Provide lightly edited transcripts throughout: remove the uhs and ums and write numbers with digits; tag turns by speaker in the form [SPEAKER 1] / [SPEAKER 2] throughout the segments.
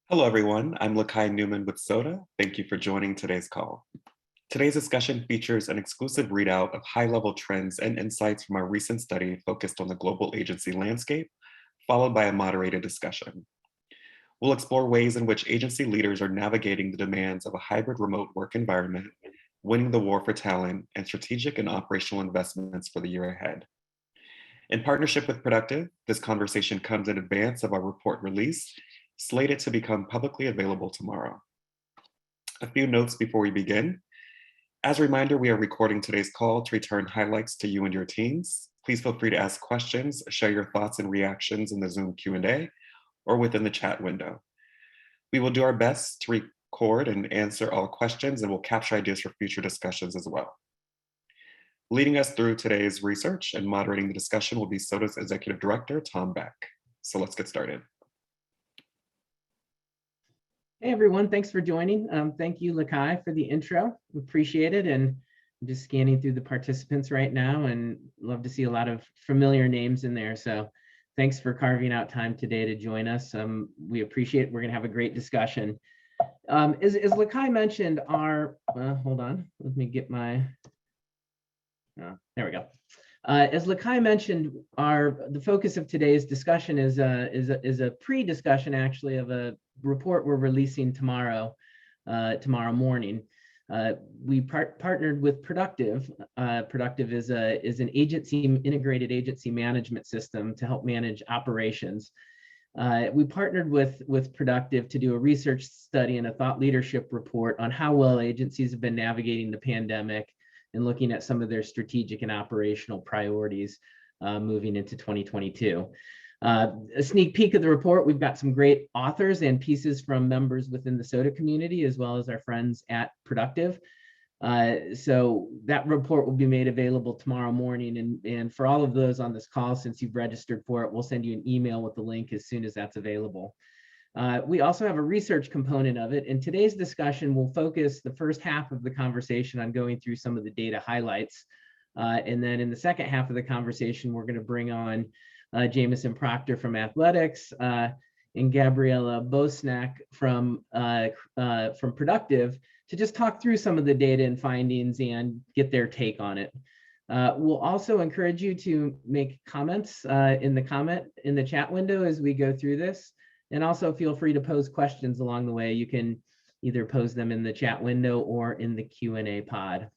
[SPEAKER 1] Hello, everyone. I'm Lakai Newman with SoDA. Thank you for joining today's call. Today's discussion features an exclusive readout of high-level trends and insights from our recent study focused on the global agency landscape, followed by a moderated discussion. We'll explore ways in which agency leaders are navigating the demands of a hybrid remote work environment, winning the war for talent, and strategic and operational investments for the year ahead. In partnership with Productive, this conversation comes in advance of our report release, slated to become publicly available tomorrow. A few notes before we begin. As a reminder, we are recording today's call to return highlights to you and your teams. Please feel free to ask questions, share your thoughts and reactions in the Zoom Q&A or within the chat window. We will do our best to record and answer all questions, and we'll capture ideas for future discussions as well. Leading us through today's research and moderating the discussion will be SoDA's Executive Director, Tom Beck. So let's get started.
[SPEAKER 2] Hey everyone, thanks for joining. Thank you, Lakai, for the intro. Appreciate it. And I'm just scanning through the participants right now and love to see a lot of familiar names in there. So thanks for carving out time today to join us. We appreciate it. We're going to have a great discussion. As Lakai mentioned, hold on, let me get my, there we go. As Lakai mentioned, the focus of today's discussion is a pre-discussion actually of a report we're releasing tomorrow morning. We partnered with Productive. Productive is an integrated agency management system to help manage operations. We partnered with Productive to do a research study and a thought leadership report on how well agencies have been navigating the pandemic and looking at some of their strategic and operational priorities moving into 2022. A sneak peek of the report, we've got some great authors and pieces from members within the SoDA community, as well as our friends at Productive. So that report will be made available tomorrow morning. And for all of those on this call, since you've registered for it, we'll send you an email with the link as soon as that's available. We also have a research component of it, and today's discussion will focus the first half of the conversation on going through some of the data highlights. And then in the second half of the conversation, we're going to bring on Jameson Proctor from Athletics and Gabriella Bosnack from Productive to just talk through some of the data and findings and get their take on it. We'll also encourage you to make comments in the chat window as we go through this. And also feel free to pose questions along the way. You can either pose them in the chat window or in the Q&A pod.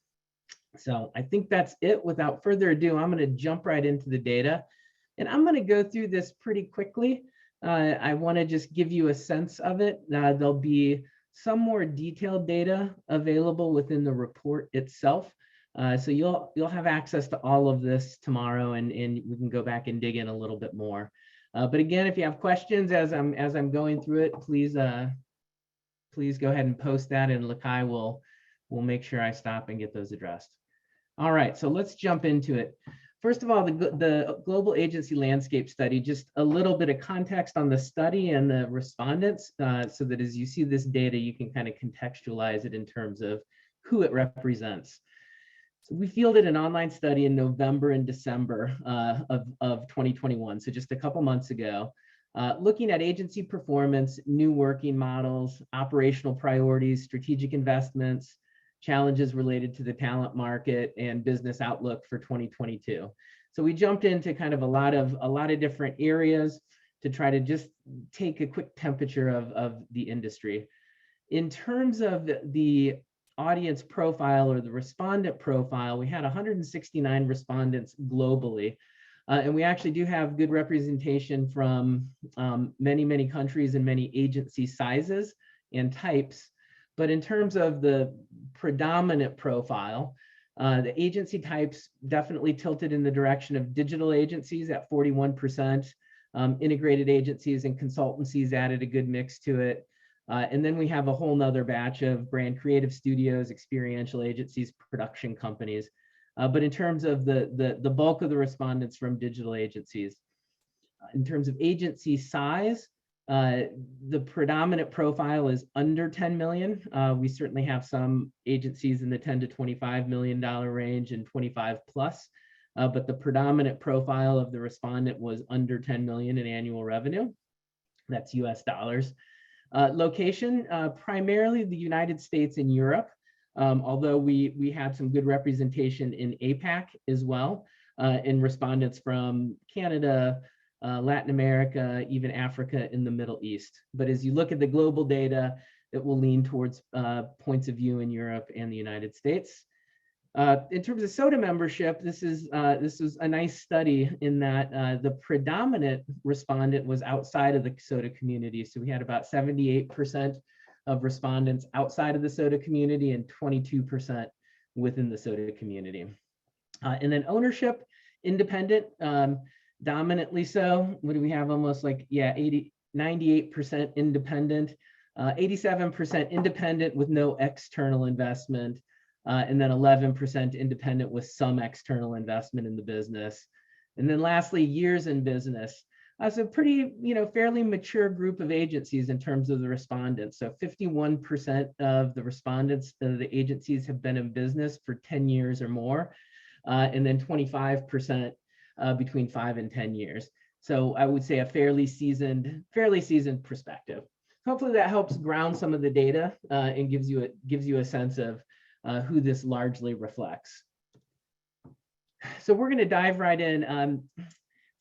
[SPEAKER 2] So I think that's it. Without further ado, I'm going to jump right into the data. And I'm going to go through this pretty quickly. I want to just give you a sense of it. There'll be some more detailed data available within the report itself. So you'll have access to all of this tomorrow, and we can go back and dig in a little bit more. But again, if you have questions as I'm going through it, please go ahead and post that, and Lakai will make sure I stop and get those addressed. All right, so let's jump into it. First of all, the Global Agency Landscape Study, just a little bit of context on the study and the respondents, so that as you see this data, you can kind of contextualize it in terms of who it represents. So we fielded an online study in November and December of 2021, so just a couple months ago, looking at agency performance, new working models, operational priorities, strategic investments, challenges related to the talent market, and business outlook for 2022. So we jumped into kind of a lot of different areas to try to just take a quick temperature of the industry. In terms of the audience profile or the respondent profile, we had 169 respondents globally. And we actually do have good representation from many countries and many agency sizes and types. But in terms of the predominant profile, the agency types definitely tilted in the direction of digital agencies at 41%, integrated agencies and consultancies added a good mix to it. And then we have a whole nother batch of brand creative studios, experiential agencies, production companies. But in terms of the bulk of the respondents from digital agencies. In terms of agency size, the predominant profile is under 10 million. We certainly have some agencies in the 10 to $25 million range and 25 plus. But the predominant profile of the respondent was under 10 million in annual revenue. That's US dollars. Location, primarily the United States and Europe, although we had some good representation in APAC as well, in respondents from Canada, Latin America, even Africa and the Middle East. But as you look at the global data, it will lean towards points of view in Europe and the United States. In terms of SoDA membership, this is a nice study in that the predominant respondent was outside of the SoDA community. So we had about 78% of respondents outside of the SoDA community and 22% within the SoDA community. And then ownership, independent, dominantly so. What do we have? Almost like, yeah, 98% independent, 87% independent with no external investment. And then 11% independent with some external investment in the business. And then lastly, years in business. So pretty, fairly mature group of agencies in terms of the respondents. So 51% of the respondents, the agencies have been in business for 10 years or more. And then 25% between 5 and 10 years. So I would say a fairly seasoned perspective. Hopefully that helps ground some of the data and gives you a sense of who this largely reflects. So we're going to dive right in.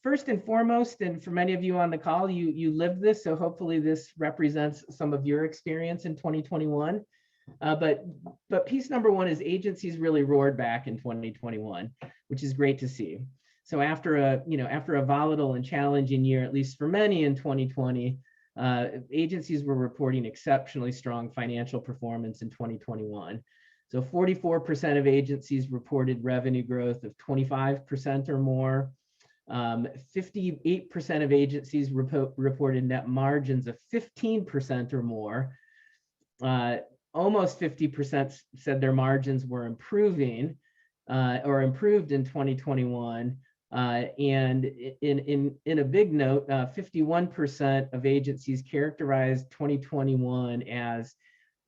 [SPEAKER 2] First and foremost, and for many of you on the call, you lived this, so hopefully this represents some of your experience in 2021. But piece number one is agencies really roared back in 2021, which is great to see. So after a volatile and challenging year, at least for many in 2020, agencies were reporting exceptionally strong financial performance in 2021. So 44% of agencies reported revenue growth of 25% or more. 58% of agencies reported net margins of 15% or more. Almost 50% said their margins were improving or improved in 2021. And in a big note, 51% of agencies characterized 2021 as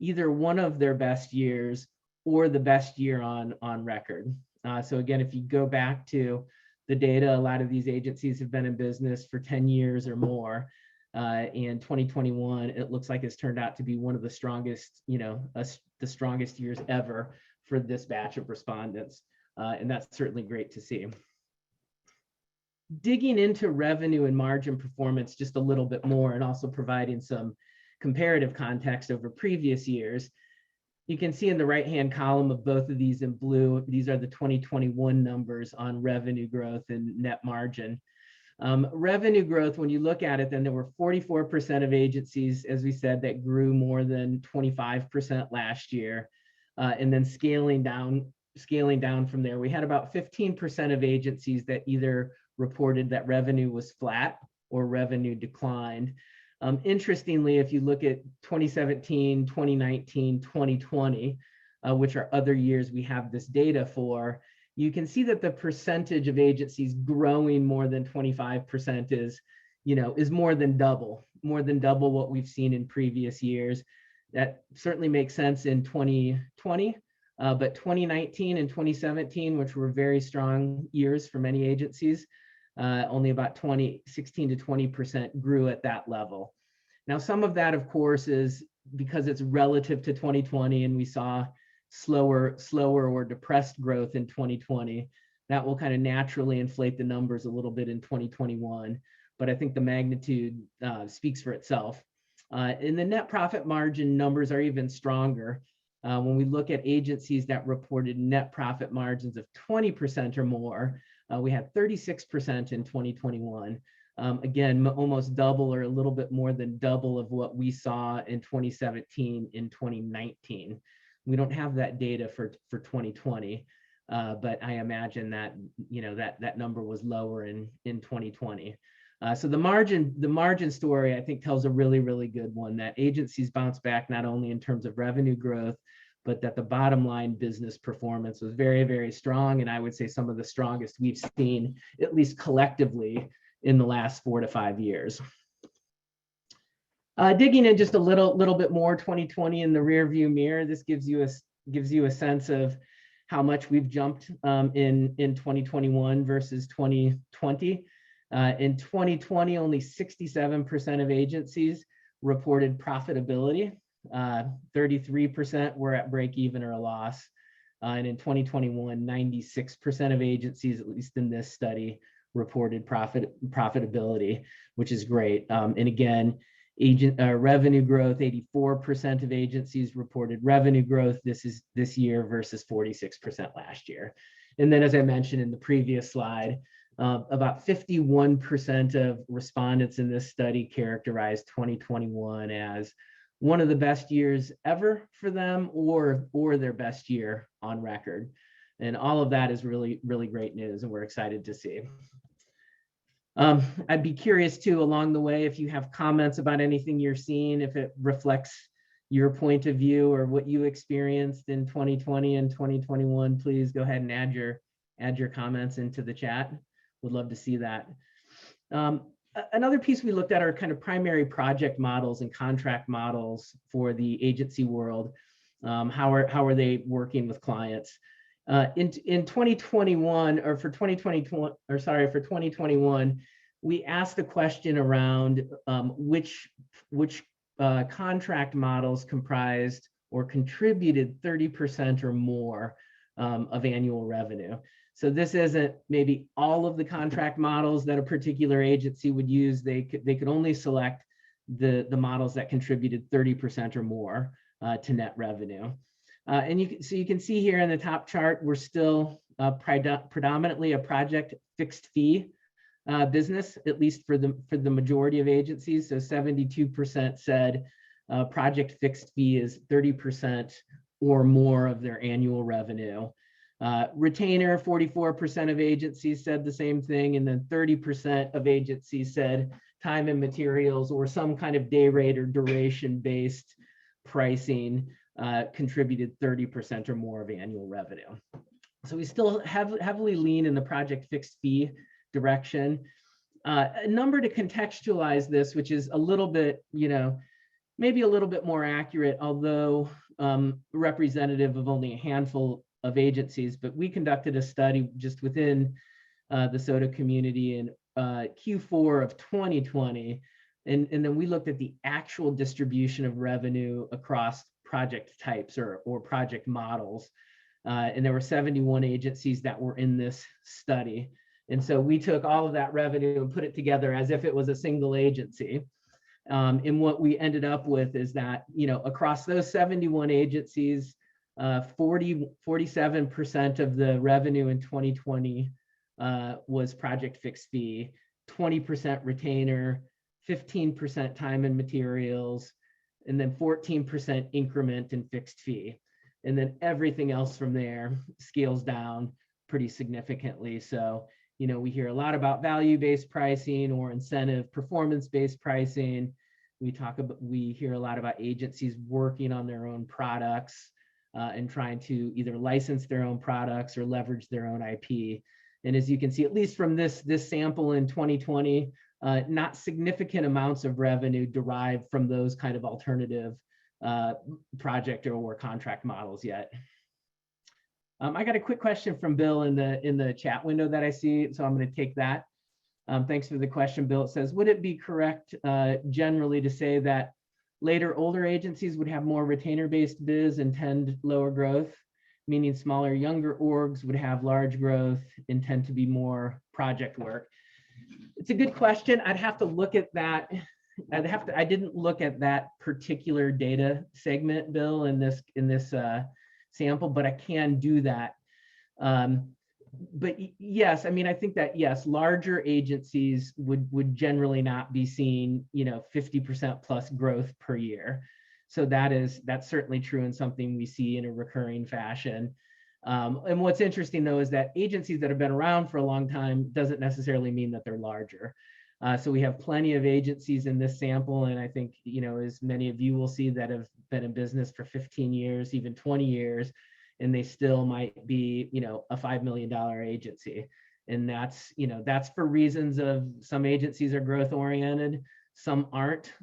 [SPEAKER 2] either one of their best years or the best year on record. So again, if you go back to the data, a lot of these agencies have been in business for 10 years or more. In 2021, it looks like it's turned out to be one of the strongest, the strongest years ever for this batch of respondents. And that's certainly great to see. Digging into revenue and margin performance just a little bit more and also providing some comparative context over previous years, you can see in the right-hand column of both of these in blue, these are the 2021 numbers on revenue growth and net margin. Revenue growth, when you look at it, then there were 44% of agencies, as we said, that grew more than 25% last year. And then scaling down from there, we had about 15% of agencies that either reported that revenue was flat or revenue declined. Interestingly, if you look at 2017, 2019, 2020, which are other years we have this data for, you can see that the percentage of agencies growing more than 25% is more than double what we've seen in previous years. That certainly makes sense in 2020, but 2019 and 2017, which were very strong years for many agencies, only about 16 to 20% grew at that level. Now, some of that, of course, is because it's relative to 2020 and we saw slower or depressed growth in 2020. That will kind of naturally inflate the numbers a little bit in 2021, but I think the magnitude speaks for itself. And the net profit margin numbers are even stronger. When we look at agencies that reported net profit margins of 20% or more, we had 36% in 2021. Again, almost double or a little bit more than double of what we saw in 2017 in 2019. We don't have that data for 2020, but I imagine that that number was lower in 2020. So the margin story, I think, tells a really, really good one, that agencies bounced back not only in terms of revenue growth, but that the bottom line business performance was very, very strong. And I would say some of the strongest we've seen, at least collectively, in the last 4 to 5 years. Digging in just a little bit more, 2020 in the rear view mirror, this gives you a sense of how much we've jumped in 2021 versus 2020. In 2020, only 67% of agencies reported profitability. 33% were at break even or a loss. And in 2021, 96% of agencies, at least in this study, reported profitability, which is great. And again, revenue growth, 84% of agencies reported revenue growth this year versus 46% last year. And then, as I mentioned in the previous slide, about 51% of respondents in this study characterized 2021 as one of the best years ever for them, or their best year on record. And all of that is really, really great news, and we're excited to see. I'd be curious too, along the way, if you have comments about anything you're seeing, if it reflects your point of view or what you experienced in 2020 and 2021, please go ahead and add your comments into the chat. Would love to see that. Another piece we looked at are kind of primary project models and contract models for the agency world. How are they working with clients? In 2021, or for 2021, we asked a question around which contract models comprised or contributed 30% or more of annual revenue. So this isn't maybe all of the contract models that a particular agency would use. They could only select the models that contributed 30% or more to net revenue. And you can see here in the top chart, we're still predominantly a project fixed fee business, at least for the majority of agencies. So 72% said project fixed fee is 30% or more of their annual revenue. Retainer, 44% of agencies said the same thing, and then 30% of agencies said time and materials or some kind of day rate or duration-based pricing contributed 30% or more of annual revenue. So we still heavily lean in the project fixed fee direction. A number to contextualize this, which is a little bit, maybe a little bit more accurate, although representative of only a handful of agencies, but we conducted a study just within the SoDA community in Q4 of 2020, and then we looked at the actual distribution of revenue across project types or project models, and there were 71 agencies that were in this study. And so we took all of that revenue and put it together as if it was a single agency. And what we ended up with is that, across those 71 agencies, 47% of the revenue in 2020 was project fixed fee, 20% retainer, 15% time and materials, and then 14% increment and fixed fee. And then everything else from there scales down pretty significantly. So, we hear a lot about value-based pricing or incentive performance-based pricing. We hear a lot about agencies working on their own products and trying to either license their own products or leverage their own IP. And as you can see, at least from this sample in 2020, not significant amounts of revenue derived from those kind of alternative project or contract models yet. I got a quick question from Bill in the chat window that I see, so I'm going to take that. Thanks for the question, Bill. It says, would it be correct generally to say that later older agencies would have more retainer-based biz and tend lower growth, meaning smaller, younger orgs would have large growth and tend to be more project work? It's a good question. I'd have to look at that. I didn't look at that particular data segment, Bill, in this sample, but I can do that. But yes, I think that yes, larger agencies would generally not be seeing 50% plus growth per year. So that's certainly true and something we see in a recurring fashion. And what's interesting though is that agencies that have been around for a long time doesn't necessarily mean that they're larger. So we have plenty of agencies in this sample, and I think as many of you will see that have been in business for 15 years, even 20 years, and they still might be a $5 million agency. And that's for reasons of some agencies are growth oriented, some aren't,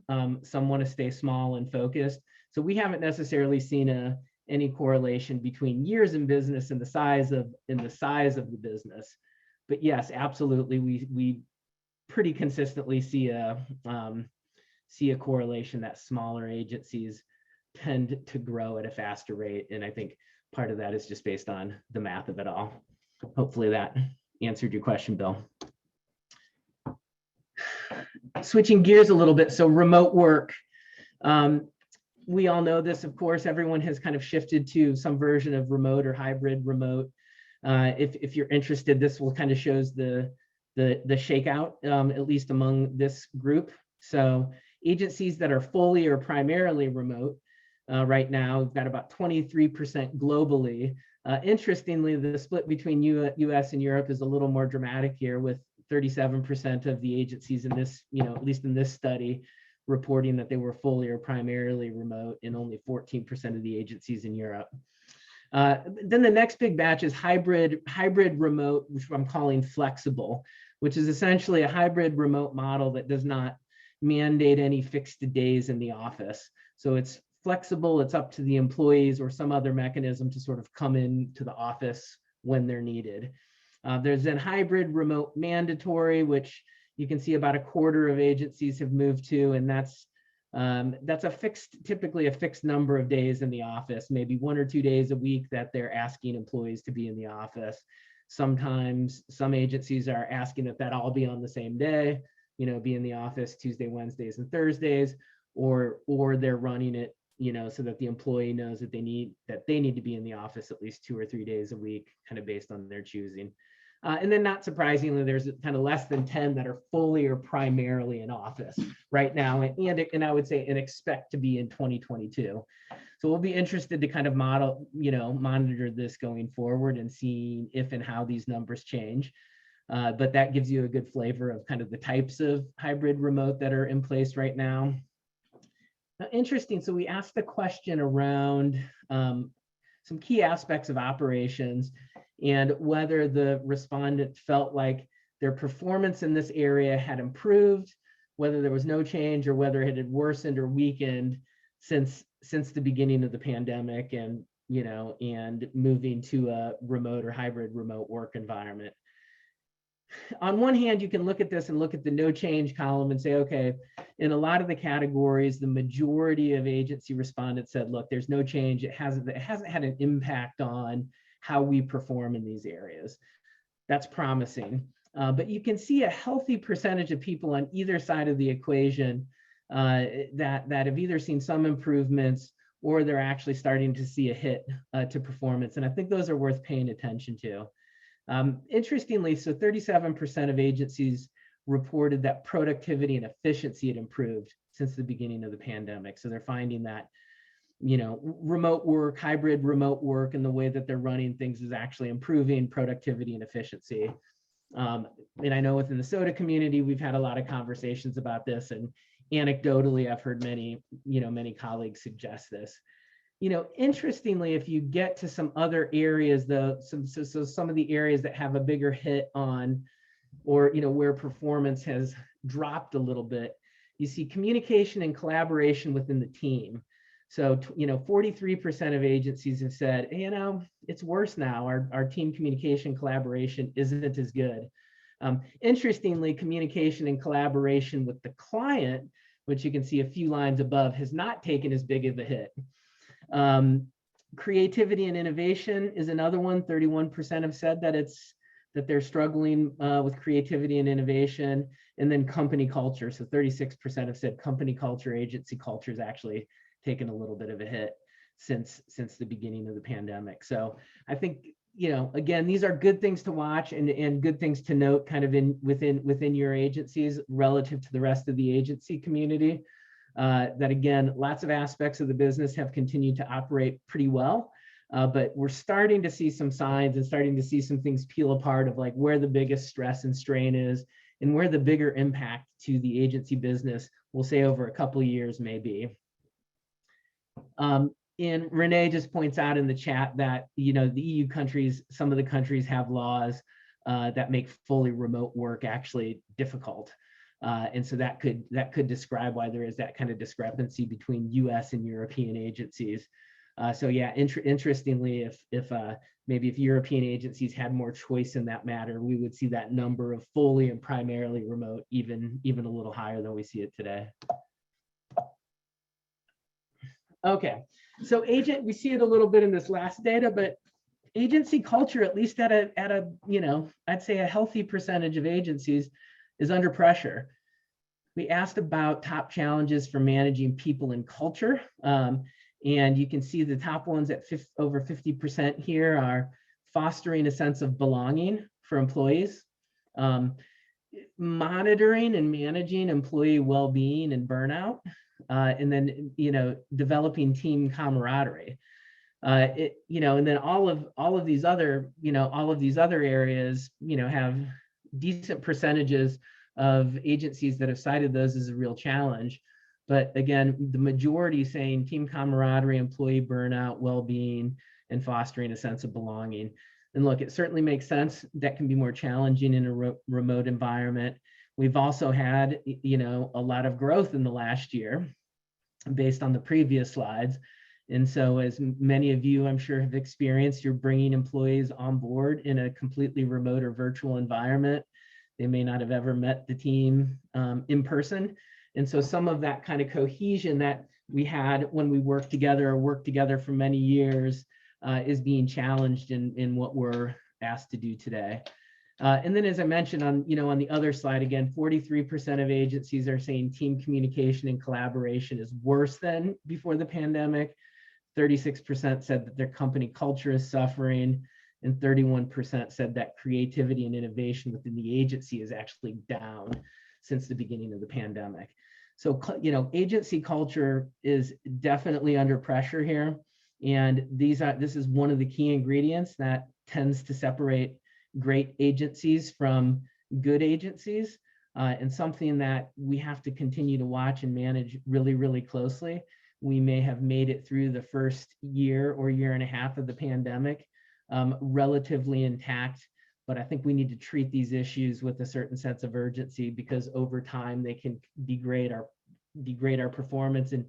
[SPEAKER 2] some want to stay small and focused. So we haven't necessarily seen any correlation between years in business and the size of the business. But yes, absolutely, we pretty consistently see a see a correlation that smaller agencies tend to grow at a faster rate. And I think part of that is just based on the math of it all. Hopefully that answered your question, Bill. Switching gears a little bit, so remote work. We all know this, of course, everyone has kind of shifted to some version of remote or hybrid remote. If you're interested, this will kind of shows the shakeout, at least among this group. So agencies that are fully or primarily remote right now, we've got about 23% globally. Interestingly, the split between US and Europe is a little more dramatic here, with 37% of the agencies in this, at least in this study, reporting that they were fully or primarily remote, and only 14% of the agencies in Europe. Then the next big batch is hybrid remote, which I'm calling flexible, which is essentially a hybrid remote model that does not mandate any fixed days in the office. So it's flexible, it's up to the employees or some other mechanism to sort of come into the office when they're needed. There's then hybrid remote mandatory, which you can see about a quarter of agencies have moved to, and that's typically a fixed number of days in the office, maybe 1 or 2 days a week that they're asking employees to be in the office. Sometimes some agencies are asking that all be on the same day, be in the office Tuesday, Wednesdays, and Thursdays, or they're running it, so that the employee knows that they need to be in the office at least 2 or 3 days a week, kind of based on their choosing. And then not surprisingly, there's kind of less than 10 that are fully or primarily in office right now, and I would say and expect to be in 2022. So we'll be interested to kind of monitor this going forward and see if and how these numbers change. But that gives you a good flavor of kind of the types of hybrid remote that are in place right now. Interesting. So we asked a question around some key aspects of operations and whether the respondent felt like their performance in this area had improved, whether there was no change, or whether it had worsened or weakened since the beginning of the pandemic, and and moving to a remote or hybrid remote work environment. On one hand, you can look at this and look at the no change column and say, okay, in a lot of the categories, the majority of agency respondents said, look, there's no change. It hasn't had an impact on how we perform in these areas. That's promising. But you can see a healthy percentage of people on either side of the equation that have either seen some improvements or they're actually starting to see a hit to performance. And I think those are worth paying attention to. Interestingly, so 37% of agencies reported that productivity and efficiency had improved since the beginning of the pandemic. So they're finding that, remote work, hybrid remote work, and the way that they're running things is actually improving productivity and efficiency. And I know within the SoDA community, we've had a lot of conversations about this, and anecdotally, I've heard many colleagues suggest this. Interestingly, if you get to some other areas, though, some of the areas that have a bigger hit on, or where performance has dropped a little bit, you see communication and collaboration within the team. So 43% of agencies have said, it's worse now. Our team communication collaboration isn't as good. Interestingly, communication and collaboration with the client, which you can see a few lines above, has not taken as big of a hit. Creativity and innovation is another one. 31% have said that they're struggling with creativity and innovation. And then company culture. So 36% have said company culture, agency culture is actually taken a little bit of a hit since the beginning of the pandemic. So I think, again, these are good things to watch and good things to note kind of within your agencies relative to the rest of the agency community. That again, lots of aspects of the business have continued to operate pretty well, but we're starting to see some signs and starting to see some things peel apart of like where the biggest stress and strain is and where the bigger impact to the agency business, we'll say over a couple of years may be. And Renee just points out in the chat that, the EU countries, some of the countries have laws that make fully remote work actually difficult. And so that could describe why there is that kind of discrepancy between US and European agencies. So yeah, interestingly, if maybe if European agencies had more choice in that matter, we would see that number of fully and primarily remote even a little higher than we see it today. Okay, so we see it a little bit in this last data, but agency culture, at least at a I'd say a healthy percentage of agencies, is under pressure. We asked about top challenges for managing people and culture. And you can see the top ones at over 50% here are fostering a sense of belonging for employees, monitoring and managing employee well-being and burnout, and then developing team camaraderie. And then all of these other areas have decent percentages of agencies that have cited those as a real challenge. But again, the majority saying team camaraderie, employee burnout, well-being, and fostering a sense of belonging. And look, it certainly makes sense that can be more challenging in a remote environment. We've also had, a lot of growth in the last year based on the previous slides. And so as many of you, I'm sure, have experienced, you're bringing employees on board in a completely remote or virtual environment. They may not have ever met the team in person. And so some of that kind of cohesion that we had when we worked together or worked together for many years is being challenged in what we're asked to do today. And then, as I mentioned on the other slide, again, 43% of agencies are saying team communication and collaboration is worse than before the pandemic. 36% said that their company culture is suffering, and 31% said that creativity and innovation within the agency is actually down since the beginning of the pandemic. So, agency culture is definitely under pressure here. And this is one of the key ingredients that tends to separate great agencies from good agencies, and something that we have to continue to watch and manage really, really closely. We may have made it through the first year or year and a half of the pandemic relatively intact, but I think we need to treat these issues with a certain sense of urgency, because over time they can degrade our performance and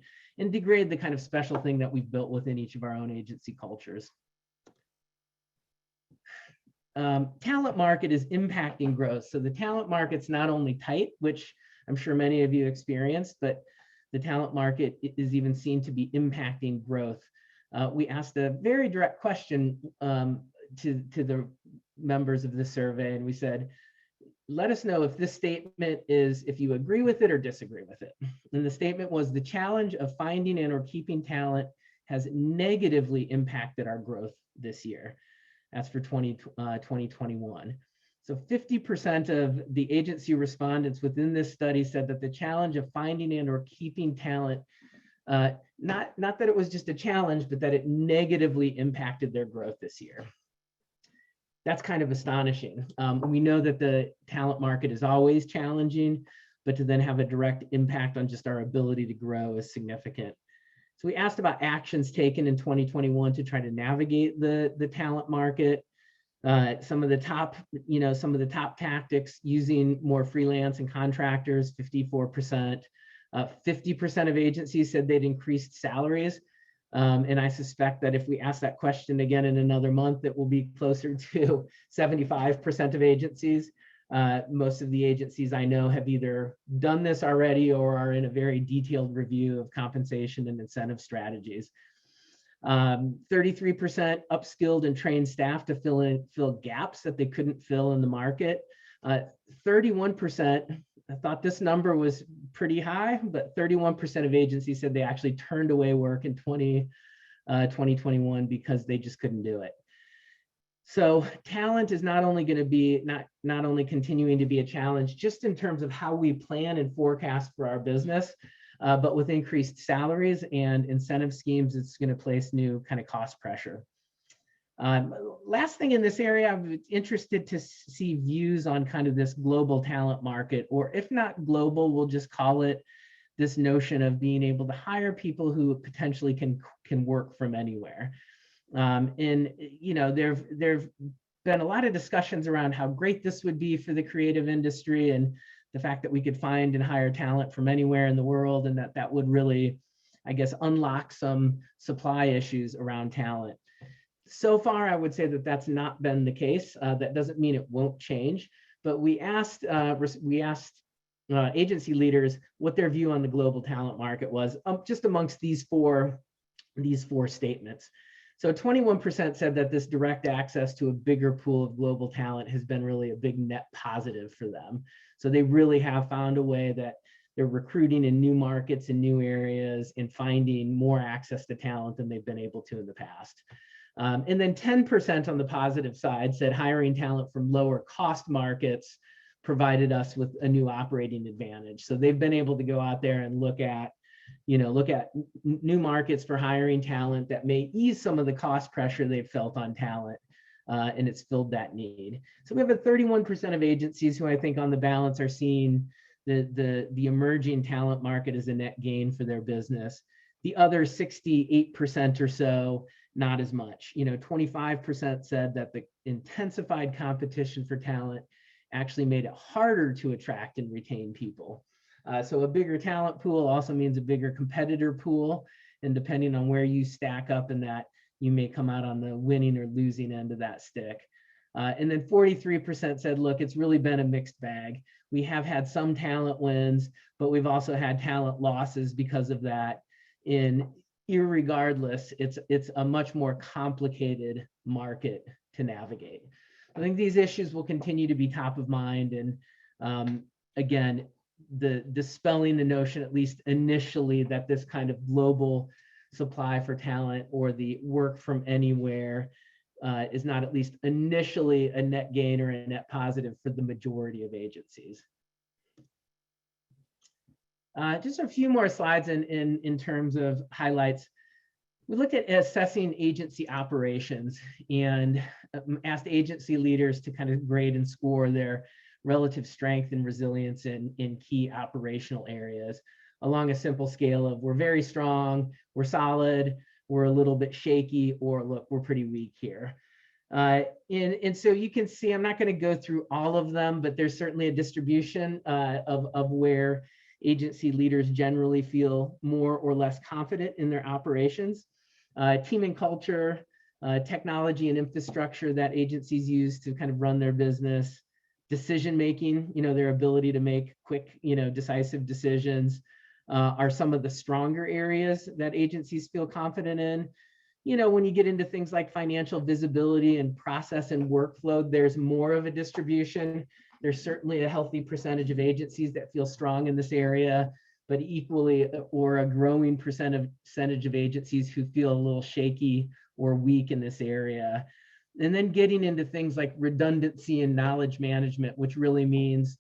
[SPEAKER 2] degrade the kind of special thing that we've built within each of our own agency cultures. Talent market is impacting growth. So the talent market's not only tight, which I'm sure many of you experienced, but the talent market is even seen to be impacting growth. We asked a very direct question to the members of the survey, and we said, let us know if this statement is, if you agree with it or disagree with it. And the statement was, the challenge of finding and or keeping talent has negatively impacted our growth this year. That's for 2021. So 50% of the agency respondents within this study said that the challenge of finding and or keeping talent, not that it was just a challenge, but that it negatively impacted their growth this year. That's kind of astonishing. We know that the talent market is always challenging, but to then have a direct impact on just our ability to grow is significant. So we asked about actions taken in 2021 to try to navigate the talent market. Some of the top tactics: using more freelance and contractors, 54%. 50% of agencies said they'd increased salaries. And I suspect that if we ask that question again in another month, it will be closer to 75% of agencies. Most of the agencies I know have either done this already or are in a very detailed review of compensation and incentive strategies. 33% upskilled and trained staff to fill gaps that they couldn't fill in the market. 31%, I thought this number was pretty high, but 31% of agencies said they actually turned away work in 2021 because they just couldn't do it. So talent is not only going to be not only continuing to be a challenge just in terms of how we plan and forecast for our business, but with increased salaries and incentive schemes, it's going to place new kind of cost pressure. Last thing in this area, I'm interested to see views on kind of this global talent market, or if not global, we'll just call it this notion of being able to hire people who potentially can work from anywhere. And there've been a lot of discussions around how great this would be for the creative industry, and the fact that we could find and hire talent from anywhere in the world, and that would really, I guess, unlock some supply issues around talent. So far, I would say that that's not been the case. That doesn't mean it won't change, but we asked agency leaders what their view on the global talent market was, just amongst these four these four statements. So 21% said that this direct access to a bigger pool of global talent has been really a big net positive for them. So they really have found a way that they're recruiting in new markets and new areas and finding more access to talent than they've been able to in the past. And then 10% on the positive side said hiring talent from lower cost markets provided us with a new operating advantage. So they've been able to go out there and look at new markets for hiring talent that may ease some of the cost pressure they've felt on talent, and it's filled that need. So we have a 31% of agencies who I think on the balance are seeing the emerging talent market as a net gain for their business. The other 68% or so, not as much. 25% said that the intensified competition for talent actually made it harder to attract and retain people. So a bigger talent pool also means a bigger competitor pool. And depending on where you stack up in that, you may come out on the winning or losing end of that stick. And then 43% said, look, it's really been a mixed bag. We have had some talent wins, but we've also had talent losses because of that. Irregardless, it's a much more complicated market to navigate. I think these issues will continue to be top of mind. And again, the dispelling the notion, at least initially, that this kind of global supply for talent or the work from anywhere is not, at least initially, a net gain or a net positive for the majority of agencies. Just a few more slides in terms of highlights. We looked at assessing agency operations and asked agency leaders to kind of grade and score their relative strength and resilience in key operational areas along a simple scale of we're very strong, we're solid, we're a little bit shaky, or look, we're pretty weak here. And so you can see, I'm not going to go through all of them, but there's certainly a distribution of where agency leaders generally feel more or less confident in their operations. Team and culture, technology and infrastructure that agencies use to kind of run their business, decision-making, their ability to make quick, decisive decisions are some of the stronger areas that agencies feel confident in. When you get into things like financial visibility and process and workflow, there's more of a distribution. There's certainly a healthy percentage of agencies that feel strong in this area, but equally, or a growing percentage of agencies who feel a little shaky or weak in this area. And then getting into things like redundancy and knowledge management, which really means,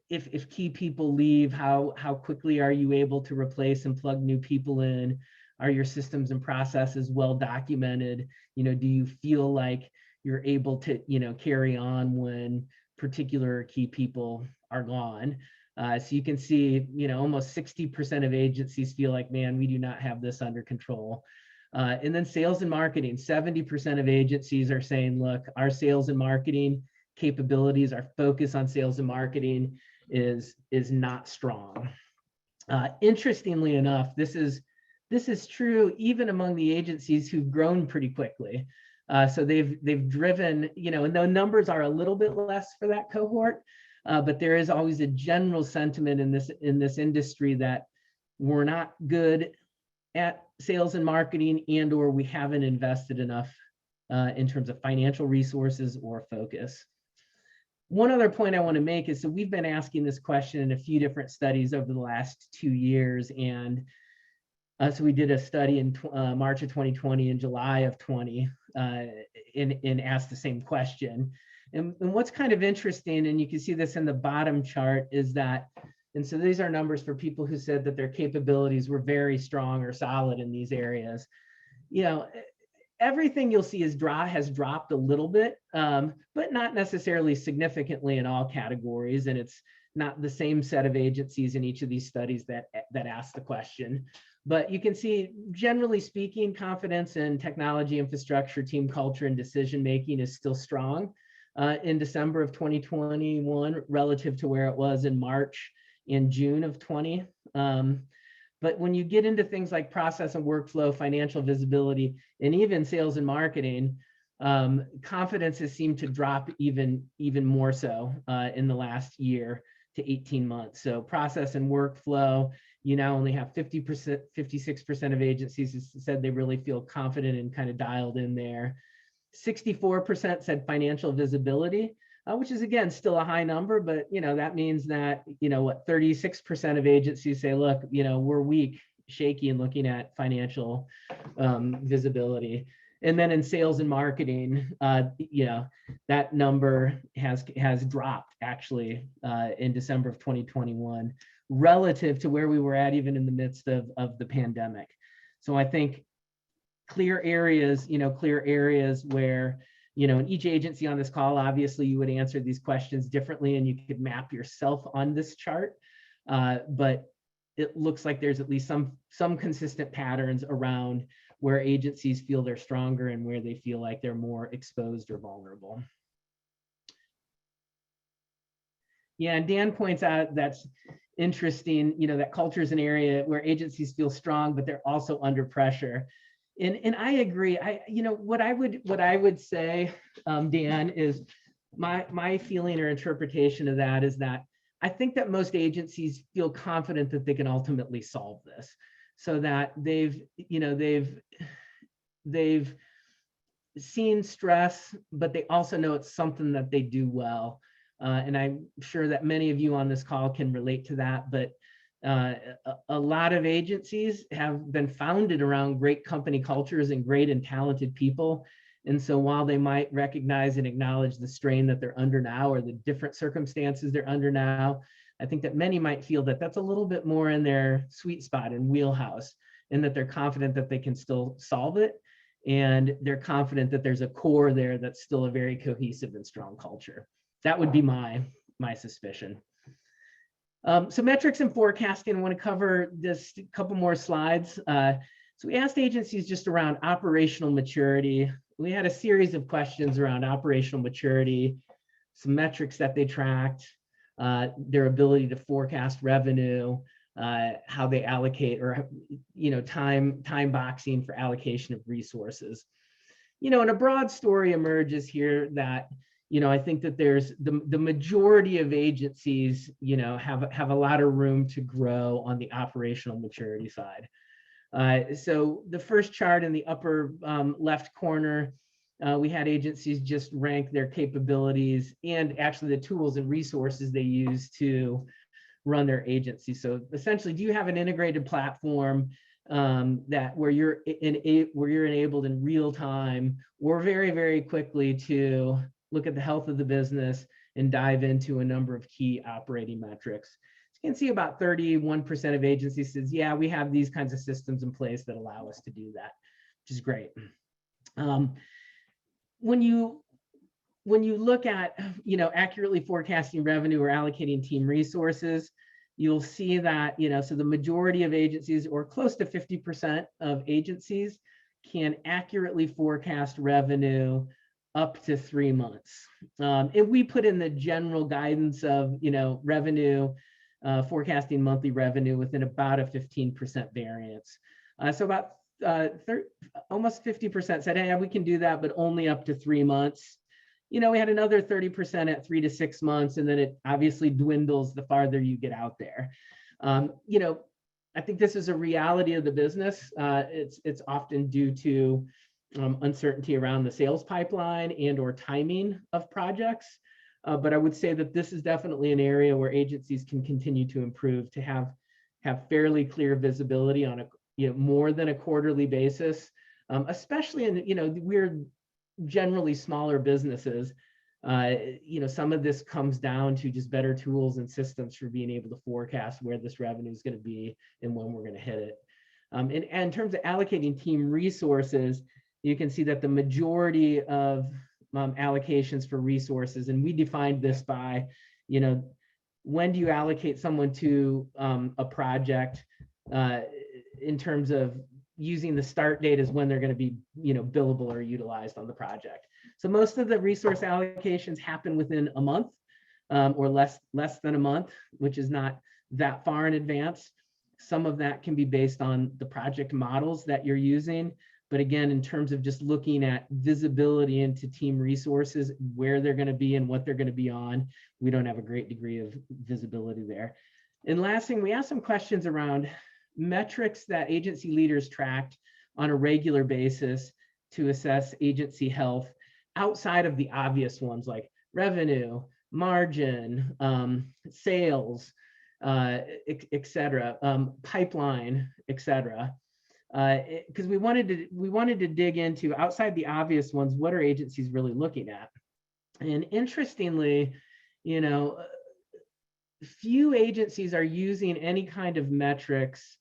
[SPEAKER 2] if key people leave, how quickly are you able to replace and plug new people in? Are your systems and processes well documented? Do you feel like you're able to, carry on when particular key people are gone? So you can see, almost 60% of agencies feel like, man, we do not have this under control. And then sales and marketing, 70% of agencies are saying, look, our sales and marketing capabilities, our focus on sales and marketing is not strong. Interestingly enough, this is true even among the agencies who've grown pretty quickly. So they've driven, and the numbers are a little bit less for that cohort, but there is always a general sentiment in this industry that we're not good at sales and marketing, or we haven't invested enough in terms of financial resources or focus. One other point I want to make is, so we've been asking this question in a few different studies over the last 2 years, and so we did a study in March of 2020 and July of 20 and asked the same question. And what's kind of interesting, and you can see this in the bottom chart, is that, and so these are numbers for people who said that their capabilities were very strong or solid in these areas. Everything you'll see has dropped a little bit, but not necessarily significantly in all categories. And it's not the same set of agencies in each of these studies that ask the question. But you can see, generally speaking, confidence in technology, infrastructure, team culture, and decision-making is still strong in December of 2021 relative to where it was in March and June of 20. But when you get into things like process and workflow, financial visibility, and even sales and marketing, confidence has seemed to drop even more so in the last year to 18 months. So process and workflow You now only have 50%, 56% of agencies said they really feel confident and kind of dialed in there. 64% said financial visibility, which is again still a high number, but that means that 36% of agencies say, look, we're weak, shaky, and looking at financial visibility. And then in sales and marketing, that number has dropped actually in December of 2021 relative to where we were at even in the midst of the pandemic. So I think clear areas where, in each agency on this call, obviously you would answer these questions differently and you could map yourself on this chart. But it looks like there's at least some consistent patterns around where agencies feel they're stronger and where they feel like they're more exposed or vulnerable. Yeah, and Dan points out that's interesting, that culture is an area where agencies feel strong, but they're also under pressure. And I agree. What I would say, Dan, is my feeling or interpretation of that is that I think that most agencies feel confident that they can ultimately solve this, so that they've seen stress, but they also know it's something that they do well. And I'm sure that many of you on this call can relate to that, but a lot of agencies have been founded around great company cultures and great and talented people. And so while they might recognize and acknowledge the strain that they're under now or the different circumstances they're under now, I think that many might feel that that's a little bit more in their sweet spot and wheelhouse, and that they're confident that they can still solve it. And they're confident that there's a core there that's still a very cohesive and strong culture. That would be my suspicion. So metrics and forecasting, I want to cover this a couple more slides. So we asked agencies just around operational maturity. We had a series of questions around operational maturity, some metrics that they tracked, their ability to forecast revenue, how they allocate, or time boxing for allocation of resources. And a broad story emerges here that I think that there's the majority of agencies have a lot of room to grow on the operational maturity side. So the first chart in the upper left corner, we had agencies just rank their capabilities and actually the tools and resources they use to run their agency. So essentially, do you have an integrated platform where you're enabled in real time or very, very quickly to look at the health of the business and dive into a number of key operating metrics? You can see about 31% of agencies says, yeah, we have these kinds of systems in place that allow us to do that, which is great. When you look at accurately forecasting revenue or allocating team resources, you'll see that so the majority of agencies, or close to 50% of agencies, can accurately forecast revenue up to 3 months. And we put in the general guidance of revenue, forecasting monthly revenue within about a 15% variance. So about almost 50% said, hey, we can do that, but only up to 3 months. We had another 30% at 3 to 6 months, and then it obviously dwindles the farther you get out there. I think this is a reality of the business. It's often due to uncertainty around the sales pipeline and or timing of projects. But I would say that this is definitely an area where agencies can continue to improve, to have fairly clear visibility on a more than a quarterly basis, especially in we're generally smaller businesses. Some of this comes down to just better tools and systems for being able to forecast where this revenue is going to be and when we're going to hit it. And in terms of allocating team resources, you can see that the majority of allocations for resources, and we defined this by, when do you allocate someone to a project in terms of using the start date as when they're going to be, billable or utilized on the project. So most of the resource allocations happen within a month or less than a month, which is not that far in advance. Some of that can be based on the project models that you're using. But again, in terms of just looking at visibility into team resources, where they're going to be and what they're going to be on, we don't have a great degree of visibility there. And last thing, we asked some questions around metrics that agency leaders tracked on a regular basis to assess agency health outside of the obvious ones like revenue, margin, sales, et cetera, pipeline, et cetera. Because we wanted to dig into, outside the obvious ones, what are agencies really looking at? And interestingly, you know, few agencies are using any kind of metrics,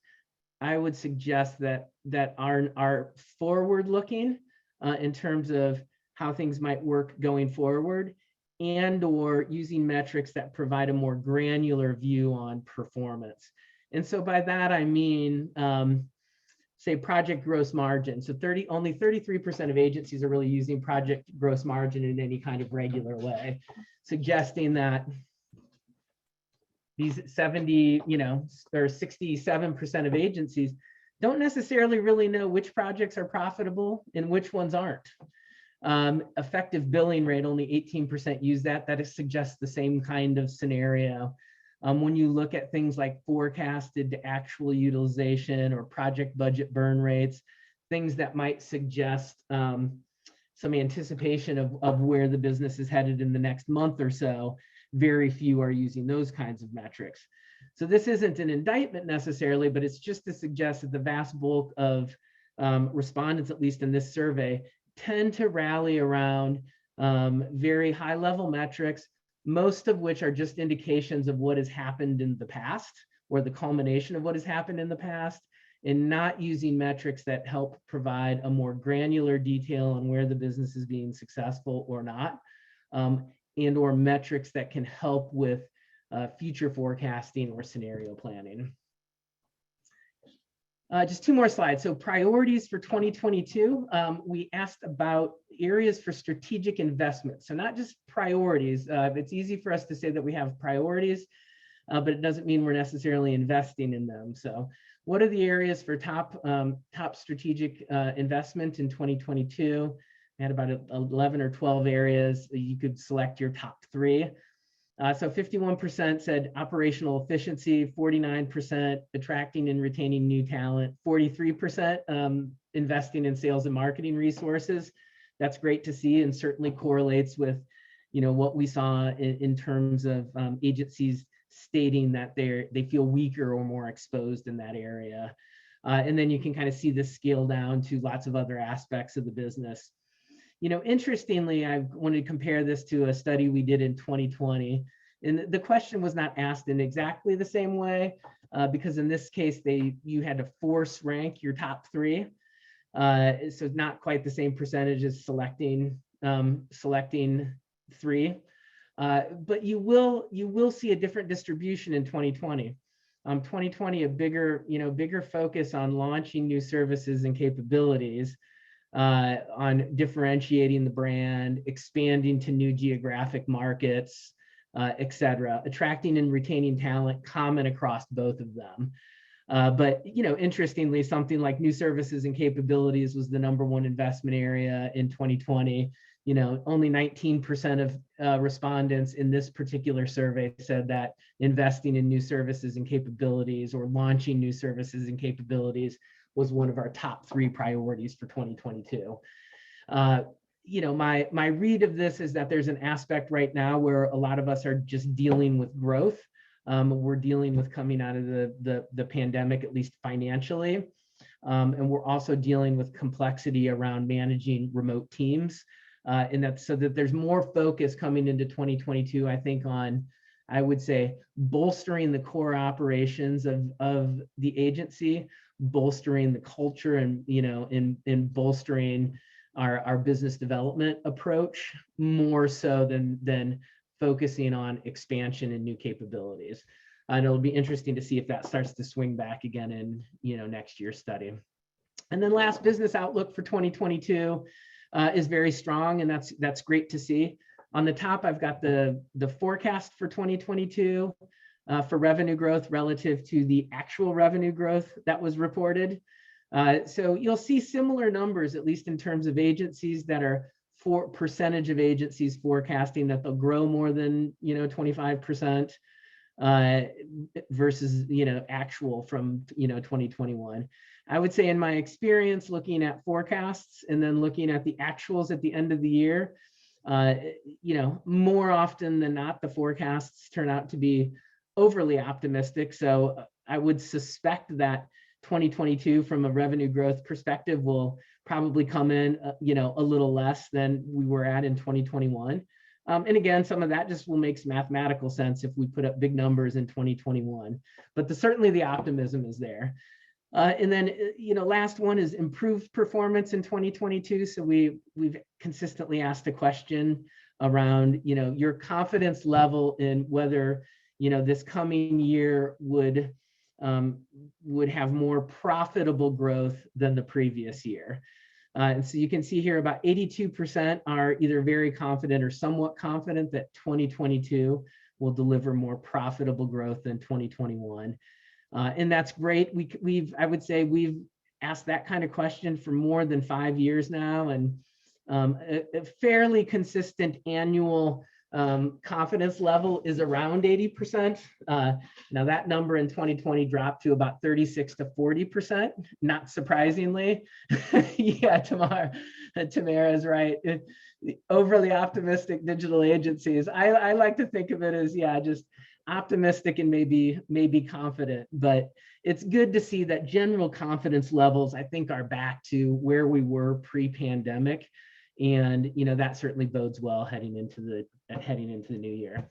[SPEAKER 2] I would suggest, that are forward looking in terms of how things might work going forward, and or using metrics that provide a more granular view on performance. And so by that I mean, say, project gross margin. So only 33% of agencies are really using project gross margin in any kind of regular way, suggesting that these 70, or 67% of agencies don't necessarily really know which projects are profitable and which ones aren't. Effective billing rate, only 18% use that. That suggests the same kind of scenario. When you look at things like forecasted to actual utilization or project budget burn rates, things that might suggest some anticipation of where the business is headed in the next month or so, very few are using those kinds of metrics. So this isn't an indictment necessarily, but it's just to suggest that the vast bulk of respondents, at least in this survey, tend to rally around very high level metrics, most of which are just indications of what has happened in the past, or the culmination of what has happened in the past, and not using metrics that help provide a more granular detail on where the business is being successful or not, and or metrics that can help with future forecasting or scenario planning. Just two more slides. So priorities for 2022, we asked about areas for strategic investment. So not just priorities. It's easy for us to say that we have priorities, but it doesn't mean we're necessarily investing in them. So what are the areas for top strategic investment in 2022? We had about 11 or 12 areas. You could select your top 3. So 51% said operational efficiency, 49% attracting and retaining new talent, 43% investing in sales and marketing resources. That's great to see, and certainly correlates with, what we saw in terms of agencies stating that they feel weaker or more exposed in that area. And then you can kind of see this scale down to lots of other aspects of the business. Interestingly, I wanted to compare this to a study we did in 2020. And the question was not asked in exactly the same way, because in this case, you had to force rank your top 3. So not quite the same percentage as selecting 3. But you will see a different distribution in 2020. 2020, a bigger focus on launching new services and capabilities, on differentiating the brand, expanding to new geographic markets, et cetera, attracting and retaining talent, common across both of them. But interestingly, something like new services and capabilities was the #1 investment area in 2020. Only 19% of respondents in this particular survey said that investing in new services and capabilities or launching new services and capabilities was one of our top 3 priorities for 2022. My read of this is that there's an aspect right now where a lot of us are just dealing with growth. We're dealing with coming out of the pandemic, at least financially. And we're also dealing with complexity around managing remote teams. And that's so that there's more focus coming into 2022, I think, on, I would say, bolstering the core operations of the agency, bolstering the culture, and in bolstering our business development approach, more so than focusing on expansion and new capabilities. And it'll be interesting to see if that starts to swing back again in next year's study. And then last, business outlook for 2022 is very strong, and that's great to see. On the top, I've got the forecast for 2022 for revenue growth relative to the actual revenue growth that was reported. So you'll see similar numbers, at least in terms of agencies that are percentage of agencies forecasting that they'll grow more than 25%. versus, actual from, 2021. I would say in my experience looking at forecasts and then looking at the actuals at the end of the year, more often than not, the forecasts turn out to be overly optimistic. So I would suspect that 2022 from a revenue growth perspective will probably come in, a little less than we were at in 2021. And again, some of that just will make mathematical sense if we put up big numbers in 2021, but certainly the optimism is there. And then, last one is improved performance in 2022. So we've consistently asked a question around, your confidence level in whether, this coming year would have more profitable growth than the previous year. And so you can see here about 82% are either very confident or somewhat confident that 2022 will deliver more profitable growth than 2021. And that's great. I would say we've asked that kind of question for more than 5 years now, and a fairly consistent annual confidence level is around 80%. Now that number in 2020 dropped to about 36 to 40%, not surprisingly. Yeah, Tamara is right. Overly optimistic digital agencies. I like to think of it as, just optimistic and maybe confident, but it's good to see that general confidence levels, I think, are back to where we were pre-pandemic. And that certainly bodes well heading into the new year.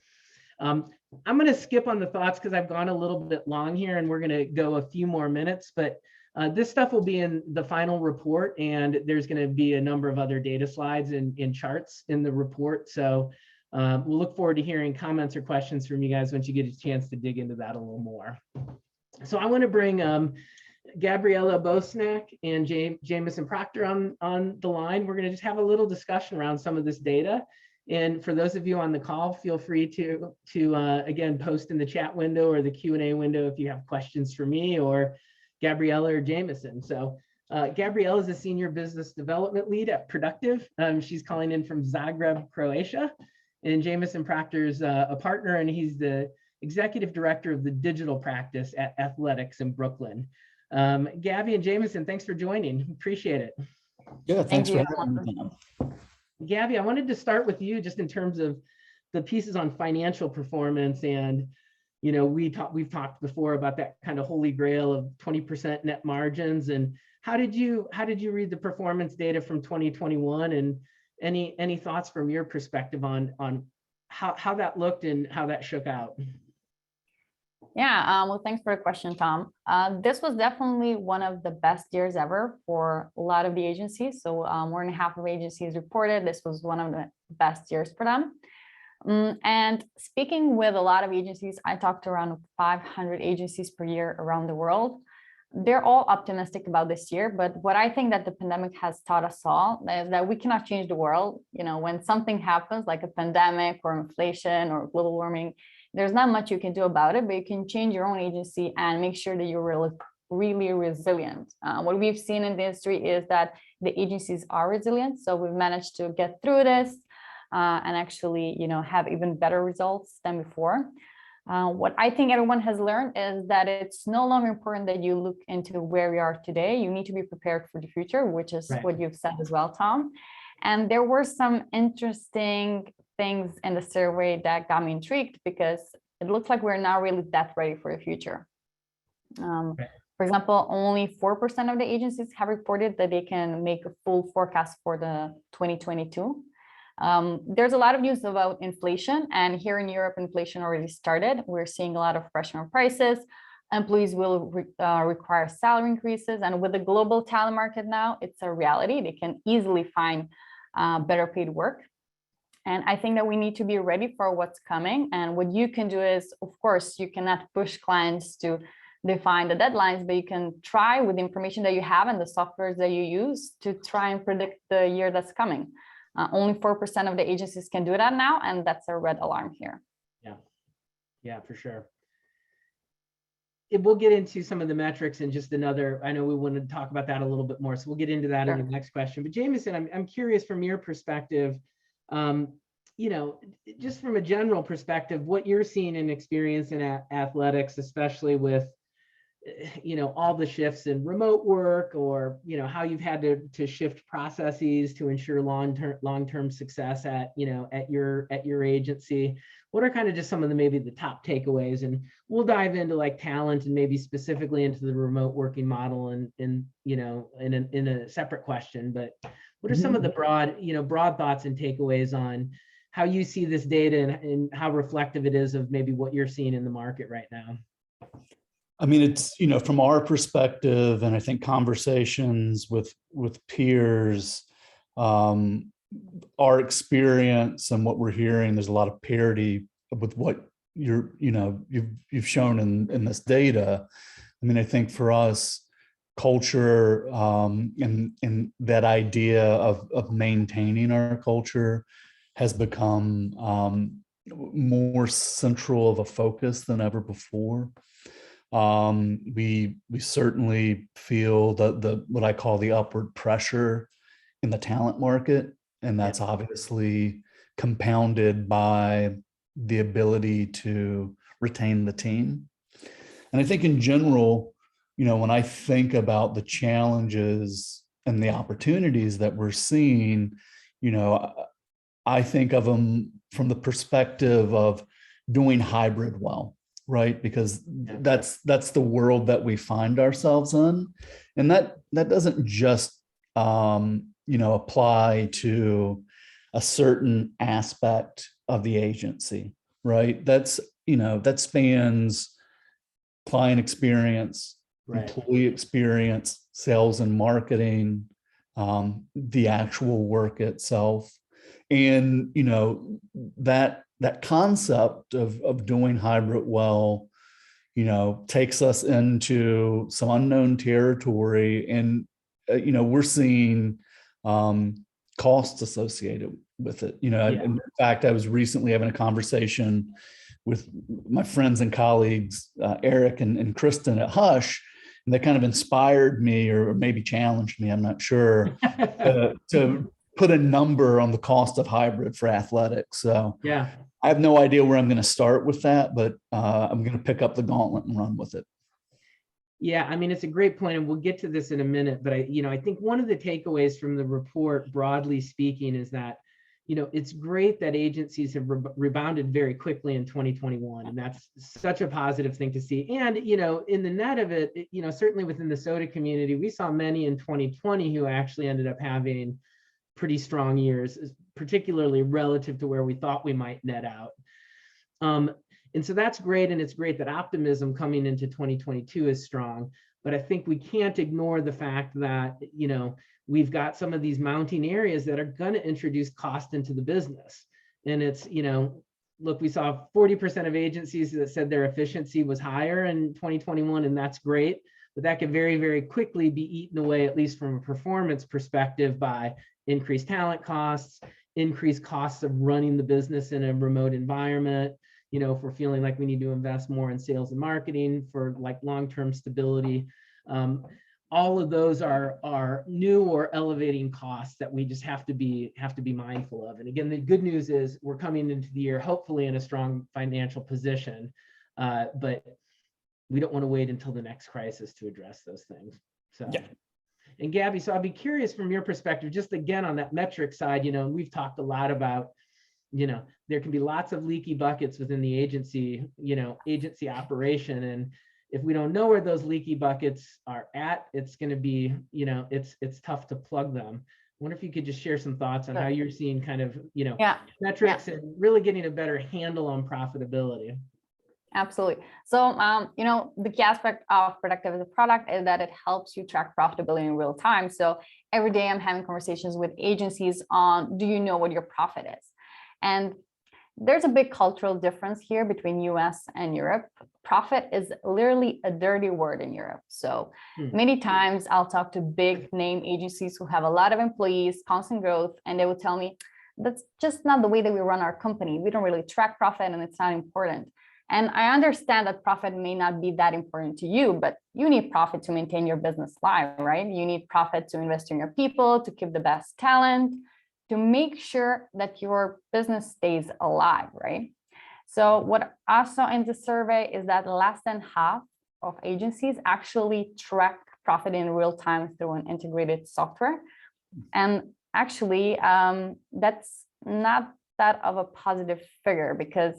[SPEAKER 2] I'm going to skip on the thoughts because I've gone a little bit long here, and we're going to go a few more minutes. But this stuff will be in the final report, and there's going to be a number of other data slides and charts in the report. So we'll look forward to hearing comments or questions from you guys once you get a chance to dig into that a little more. So I want to bring Gabriella Bosnack and Jameson Proctor on the line. We're going to just have a little discussion around some of this data. And for those of you on the call, feel free to again, post in the chat window or the Q&A window if you have questions for me or Gabriella or Jameson. So Gabriella is a senior business development lead at Productive. She's calling in from Zagreb, Croatia. And Jameson Proctor is a partner, and he's the executive director of the digital practice at Athletics in Brooklyn. Gabby and Jameson, thanks for joining. Appreciate it.
[SPEAKER 3] Yeah, thanks for having me, Tom.
[SPEAKER 2] Gabby, I wanted to start with you just in terms of the pieces on financial performance. And, we've talked before about that kind of holy grail of 20% net margins. And how did you read the performance data from 2021? And any thoughts from your perspective on how that looked and how that shook out?
[SPEAKER 4] Yeah, well, thanks for the question, Tom. This was definitely one of the best years ever for a lot of the agencies. So more than half of agencies reported this was one of the best years for them. And speaking with a lot of agencies, I talked to around 500 agencies per year around the world. They're all optimistic about this year, but what I think that the pandemic has taught us all is that we cannot change the world. When something happens like a pandemic or inflation or global warming, there's not much you can do about it, but you can change your own agency and make sure that you're really resilient. What we've seen in the industry is that the agencies are resilient. So we've managed to get through this and actually, have even better results than before. What I think everyone has learned is that it's no longer important that you look into where we are today. You need to be prepared for the future, which is right. What you've said as well, Tom. And there were some interesting things in the survey that got me intrigued because it looks like we're not really that ready for the future. For example, only 4% of the agencies have reported that they can make a full forecast for the 2022. There's a lot of news about inflation, and here in Europe, inflation already started. We're seeing a lot of pressure on prices. Employees will require salary increases, and with the global talent market now, it's a reality. They can easily find better paid work. And I think that we need to be ready for what's coming. And what you can do is, of course, you cannot push clients to define the deadlines, but you can try with the information that you have and the softwares that you use to try and predict the year that's coming. Only 4% of the agencies can do that now, and that's a red alarm here.
[SPEAKER 2] Yeah, for sure. We'll get into some of the metrics in just another, I know we want to talk about that a little bit more, so we'll get into that in the next question. But Jameson, I'm curious from your perspective, just from a general perspective, what you're seeing and experiencing at athletics, especially with all the shifts in remote work, or how you've had to shift processes to ensure long-term success at your agency. What are kind of just some of the maybe the top takeaways? And we'll dive into like talent and maybe specifically into the remote working model and in a separate question. But what are some of the broad thoughts and takeaways on how you see this data and how reflective it is of maybe what you're seeing in the market right now?
[SPEAKER 3] I mean, it's, from our perspective, and I think conversations with peers, our experience and what we're hearing, there's a lot of parity with what you've shown in this data. I mean, I think for us, culture and that idea of maintaining our culture has become more central of a focus than ever before. We certainly feel the what I call the upward pressure in the talent market, and that's obviously compounded by the ability to retain the team. And I think in general, when I think about the challenges and the opportunities that we're seeing, I think of them from the perspective of doing hybrid well, right? Because that's the world that we find ourselves in. And that doesn't just, apply to a certain aspect of the agency, right? That spans client experience, employee experience, sales and marketing, the actual work itself. And, that concept of doing hybrid well, takes us into some unknown territory. And, we're seeing costs associated with it. In fact, I was recently having a conversation with my friends and colleagues, Eric and Kristen at Hush, and they kind of inspired me, or maybe challenged me, I'm not sure, to put a number on the cost of hybrid for athletics. So I have no idea where I'm going to start with that, but I'm going to pick up the gauntlet and run with it.
[SPEAKER 2] Yeah, I mean, it's a great point, and we'll get to this in a minute. But I think one of the takeaways from the report, broadly speaking, is that it's great that agencies have rebounded very quickly in 2021, and that's such a positive thing to see. And in the net of it, certainly within the SoDA community, we saw many in 2020 who actually ended up having pretty strong years, particularly relative to where we thought we might net out. And so that's great. And it's great that optimism coming into 2022 is strong. But I think we can't ignore the fact that, we've got some of these mounting areas that are going to introduce cost into the business. And it's, look, we saw 40% of agencies that said their efficiency was higher in 2021, and that's great. But that could very, very quickly be eaten away, at least from a performance perspective, by increased talent costs, increased costs of running the business in a remote environment. If we're feeling like we need to invest more in sales and marketing for like long-term stability, all of those are new or elevating costs that we just have to be mindful of. And again, the good news is we're coming into the year hopefully in a strong financial position, but we don't want to wait until the next crisis to address those things. So. Yeah. And Gabby, so I'd be curious from your perspective, just again on that metric side, we've talked a lot about, there can be lots of leaky buckets within the agency, agency operation. And if we don't know where those leaky buckets are at, it's going to be, it's tough to plug them. I wonder if you could just share some thoughts on how you're seeing kind of, metrics and really getting a better handle on profitability.
[SPEAKER 4] Absolutely. So, the key aspect of Productive as a product is that it helps you track profitability in real time. So every day I'm having conversations with agencies on, do you know what your profit is? And there's a big cultural difference here between US and Europe. Profit is literally a dirty word in Europe. So many times I'll talk to big name agencies who have a lot of employees, constant growth, and they will tell me, that's just not the way that we run our company. We don't really track profit and it's not important. And I understand that profit may not be that important to you, but you need profit to maintain your business live, right? You need profit to invest in your people, to keep the best talent. to make sure that your business stays alive, right? So what I saw in the survey is that less than half of agencies actually track profit in real time through an integrated software. And actually, that's not that of a positive figure, because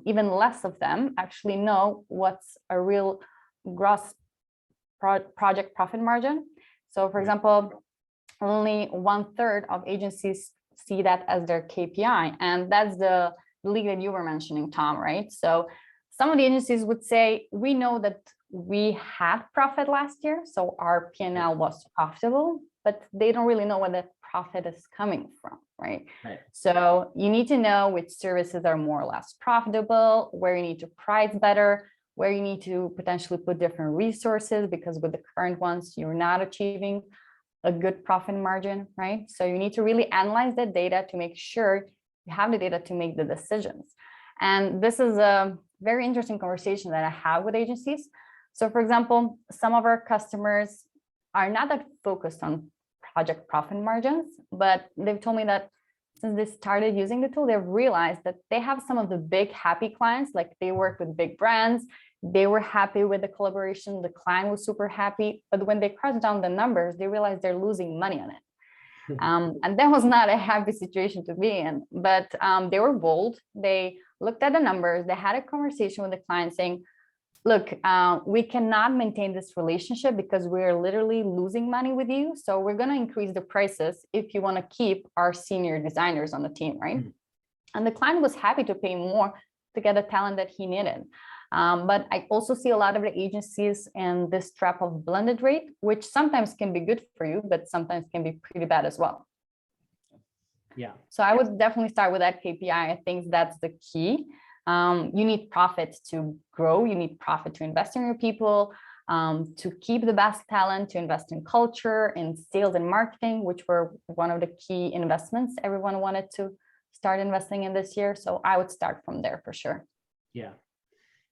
[SPEAKER 4] even less of them actually know what's a real gross project profit margin. So for example, only 1/3 of agencies see that as their KPI. And that's the league that you were mentioning, Tom, right? So some of the agencies would say, we know that we had profit last year, so our P&L was profitable, but they don't really know where that profit is coming from, right? So you need to know which services are more or less profitable, where you need to price better, where you need to potentially put different resources, because with the current ones, you're not achieving a good profit margin, right? So you need to really analyze the data to make sure you have the data to make the decisions. And this is a very interesting conversation that I have with agencies. So for example, some of our customers are not that focused on project profit margins, but they've told me that since they started using the tool, they've realized that they have some of the big happy clients, like they work with big brands, they were happy with the collaboration, the client was super happy, but when they cross down the numbers, they realized they're losing money on it. And that was not a happy situation to be in, but they were bold. They looked at the numbers, they had a conversation with the client saying, look, we cannot maintain this relationship because we're literally losing money with you. So we're going to increase the prices if you want to keep our senior designers on the team, right? And the client was happy to pay more to get the talent that he needed. But I also see a lot of the agencies in this trap of blended rate, which sometimes can be good for you, but sometimes can be pretty bad as well.
[SPEAKER 2] Yeah.
[SPEAKER 4] So I would definitely start with that KPI. I think that's the key. You need profit to grow. You need profit to invest in your people, to keep the best talent, to invest in culture, in sales and marketing, which were one of the key investments everyone wanted to start investing in this year. So I would start from there for sure.
[SPEAKER 2] Yeah.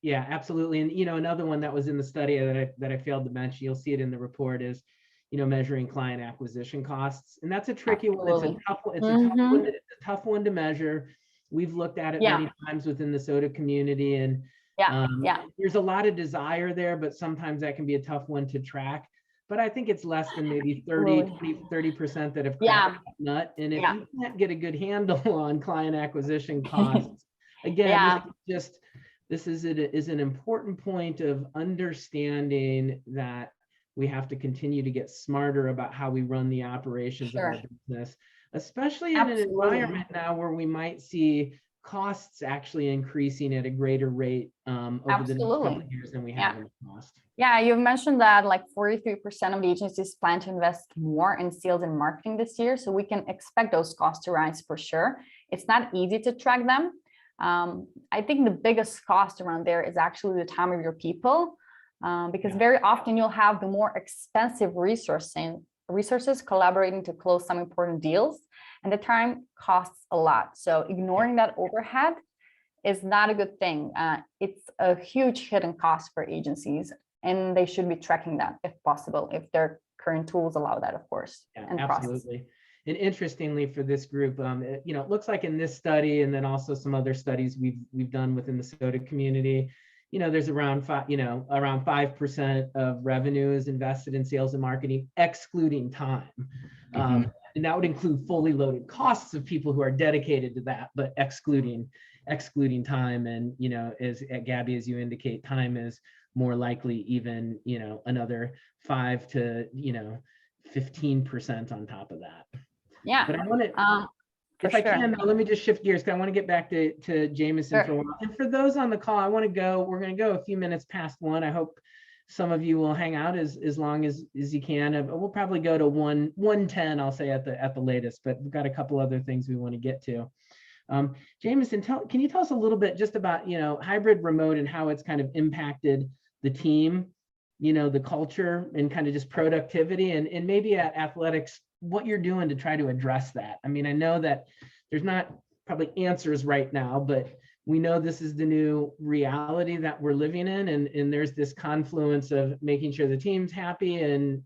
[SPEAKER 2] Yeah, absolutely. And, another one that was in the study that I failed to mention, you'll see it in the report, is, measuring client acquisition costs. And that's a tricky one. It's a tough one. It's a tough one to measure. We've looked at it many times within the SoDA community, and there's a lot of desire there, but sometimes that can be a tough one to track. But I think it's less than maybe 30% that have cracked that nut. And if you can't get a good handle on client acquisition costs, again, this is an important point of understanding that we have to continue to get smarter about how we run the operations of our business, especially in an environment now where we might see costs actually increasing at a greater rate over the next couple of years than we have in the past.
[SPEAKER 4] Yeah, you've mentioned that like 43% of the agencies plan to invest more in sales and marketing this year. So we can expect those costs to rise for sure. It's not easy to track them. I think the biggest cost around there is actually the time of your people, because very often you'll have the more expensive resources collaborating to close some important deals, and the time costs a lot. So ignoring that overhead is not a good thing. It's a huge hidden cost for agencies, and they should be tracking that if possible, if their current tools allow that, of course. And
[SPEAKER 2] absolutely. Process. And interestingly, for this group, it looks like in this study, and then also some other studies we've done within the SoDA community, there's around 5% of revenue is invested in sales and marketing, excluding time. And that would include fully loaded costs of people who are dedicated to that, but excluding time. And as Gabby, as you indicate, time is more likely even another 5 to 15% on top of that.
[SPEAKER 4] Yeah.
[SPEAKER 2] But I want to, if I can, let me just shift gears, because I want to get back to Jameson for a while. And for those on the call, we're going to go a few minutes past 1. I hope some of you will hang out as long as you can. We'll probably go to 1:10, I'll say at the latest, but we've got a couple other things we want to get to. Jameson, can you tell us a little bit just about, hybrid remote and how it's kind of impacted the team, the culture and kind of just productivity, and maybe at athletics, what you're doing to try to address that? I mean, I know that there's not probably answers right now, but we know this is the new reality that we're living in, and there's this confluence of making sure the team's happy and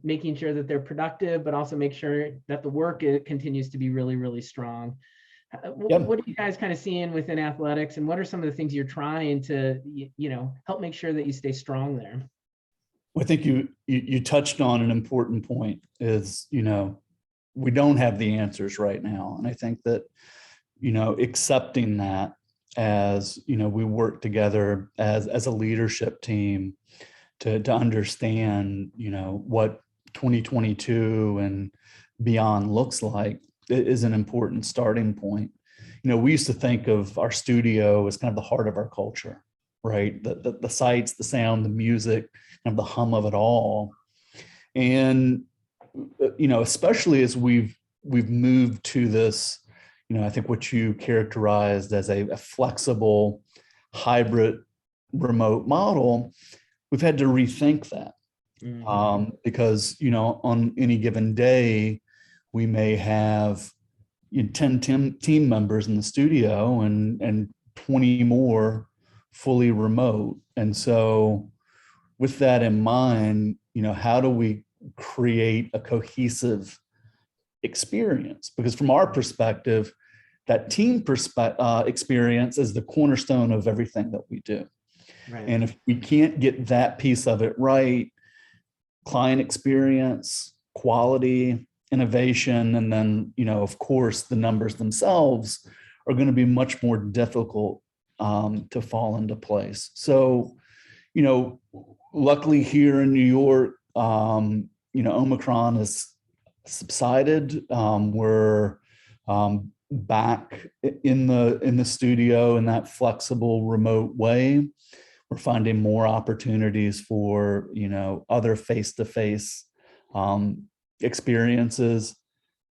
[SPEAKER 2] making sure that they're productive, but also make sure that the work continues to be really, really strong.
[SPEAKER 3] Yep.
[SPEAKER 2] What are you guys kind of seeing within athletics, and what are some of the things you're trying to, help make sure that you stay strong there?
[SPEAKER 3] I think you touched on an important point is, we don't have the answers right now. And I think that, accepting that as, we work together as a leadership team to understand, what 2022 and beyond looks like is an important starting point. We used to think of our studio as kind of the heart of our culture, right? The sights, the sound, the music, kind of the hum of it all. And, especially as we've moved to this, I think what you characterized as a flexible hybrid remote model, we've had to rethink that. Because, on any given day, we may have 10 team members in the studio and 20 more fully remote. And so with that in mind, how do we create a cohesive experience? Because from our perspective, that team experience is the cornerstone of everything that we do.
[SPEAKER 2] Right.
[SPEAKER 3] And if we can't get that piece of it right, client experience, quality, innovation, and then, of course, the numbers themselves are going to be much more difficult to fall into place. So, luckily here in New York, Omicron has subsided. We're back in the studio in that flexible remote way. We're finding more opportunities for, other face-to-face experiences,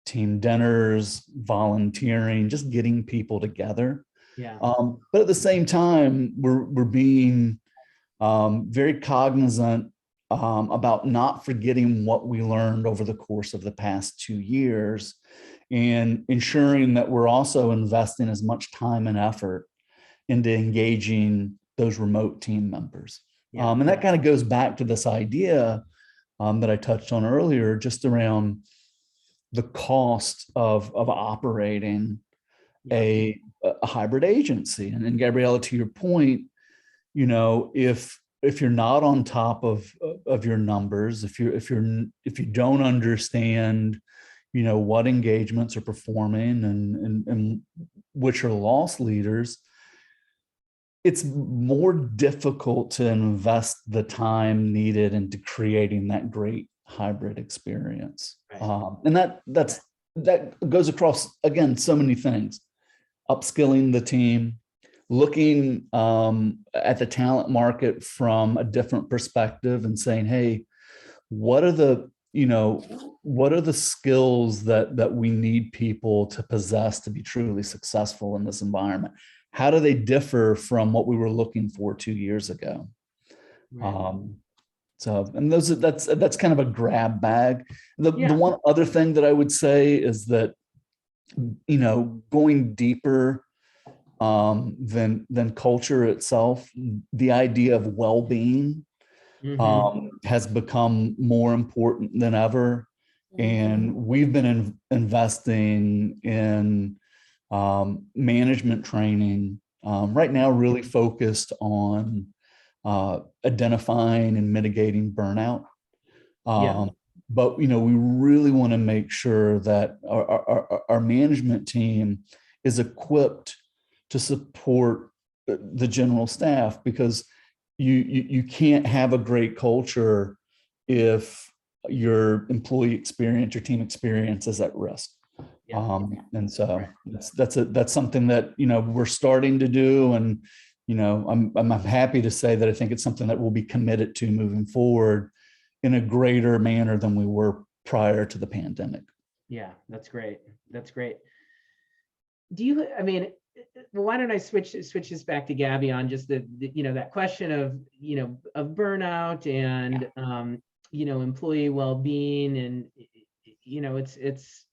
[SPEAKER 3] team dinners, volunteering, just getting people together.
[SPEAKER 2] Yeah.
[SPEAKER 3] But at the same time, we're being very cognizant about not forgetting what we learned over the course of the past 2 years, and ensuring that we're also investing as much time and effort into engaging those remote team members.
[SPEAKER 2] Yeah.
[SPEAKER 3] And that kind of goes back to this idea that I touched on earlier, just around the cost of operating a hybrid agency. And then, Gabriella, to your point, if you're not on top of your numbers, if you don't understand, what engagements are performing and which are loss leaders, it's more difficult to invest the time needed into creating that great hybrid experience.
[SPEAKER 2] Right.
[SPEAKER 3] And that goes across, again, so many things: upskilling the team, looking at the talent market from a different perspective and saying, hey, what are the skills that we need people to possess to be truly successful in this environment? How do they differ from what we were looking for 2 years ago?
[SPEAKER 2] Right.
[SPEAKER 3] And that's kind of a grab bag. The one other thing that I would say is that, going deeper than culture itself, the idea of well-being has become more important than ever. And we've been investing in management training right now, really focused on identifying and mitigating burnout. But we really want to make sure that our management team is equipped to support the general staff, because you can't have a great culture if your employee experience, your team experience is at risk. And so that's something that we're starting to do, and I'm happy to say that I think it's something that we'll be committed to moving forward in a greater manner than we were prior to the pandemic.
[SPEAKER 2] Yeah, that's great. That's great. Why don't I switch this back to Gabby on just that question of burnout and employee well-being, and it's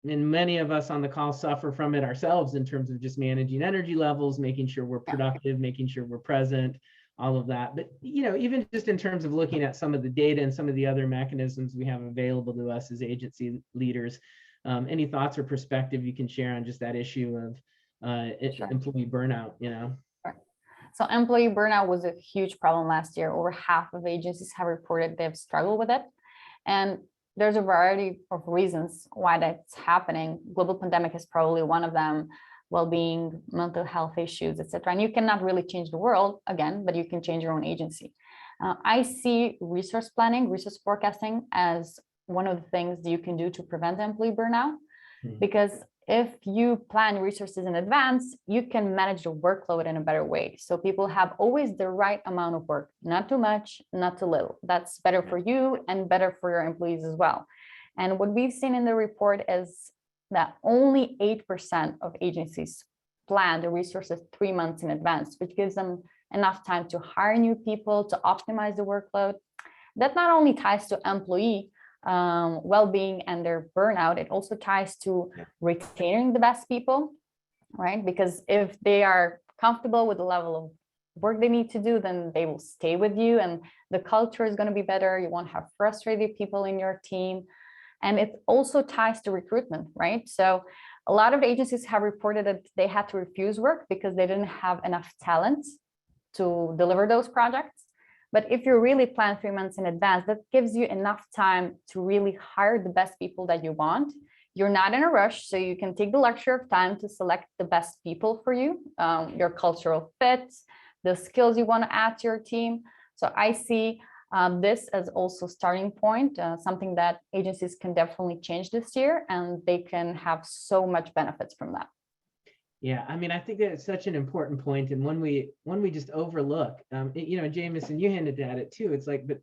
[SPEAKER 2] and many of us on the call suffer from it ourselves in terms of just managing energy levels, making sure we're productive, making sure we're present. all of that. But, even just in terms of looking at some of the data and some of the other mechanisms we have available to us as agency leaders, any thoughts or perspective you can share on just that issue of
[SPEAKER 4] Sure.
[SPEAKER 2] employee burnout,
[SPEAKER 4] So employee burnout was a huge problem last year. Over half of agencies have reported they've struggled with it. And there's a variety of reasons why that's happening. Global pandemic is probably one of them, well-being, mental health issues, etc. And you cannot really change the world again, but you can change your own agency. I see resource planning, resource forecasting as one of the things that you can do to prevent employee burnout, because if you plan resources in advance, you can manage the workload in a better way. So people have always the right amount of work, not too much, not too little. That's better for you and better for your employees as well. And what we've seen in the report is that only 8% of agencies plan the resources 3 months in advance, which gives them enough time to hire new people, to optimize the workload. That not only ties to employee well-being and their burnout, it also ties to retaining the best people, right? Because if they are comfortable with the level of work they need to do, then they will stay with you and the culture is going to be better. You won't have frustrated people in your team. And it also ties to recruitment, right? So a lot of agencies have reported that they had to refuse work because they didn't have enough talent to deliver those projects. But if you really plan 3 months in advance, that gives you enough time to really hire the best people that you want. You're not in a rush, so you can take the luxury of time to select the best people for you, your cultural fit, the skills you want to add to your team. So I see this as also starting point, something that agencies can definitely change this year, and they can have so much benefits from that.
[SPEAKER 2] Yeah, I mean, I think that it's such an important point, and one we just overlook. Jameson, you hinted at it too. It's like, but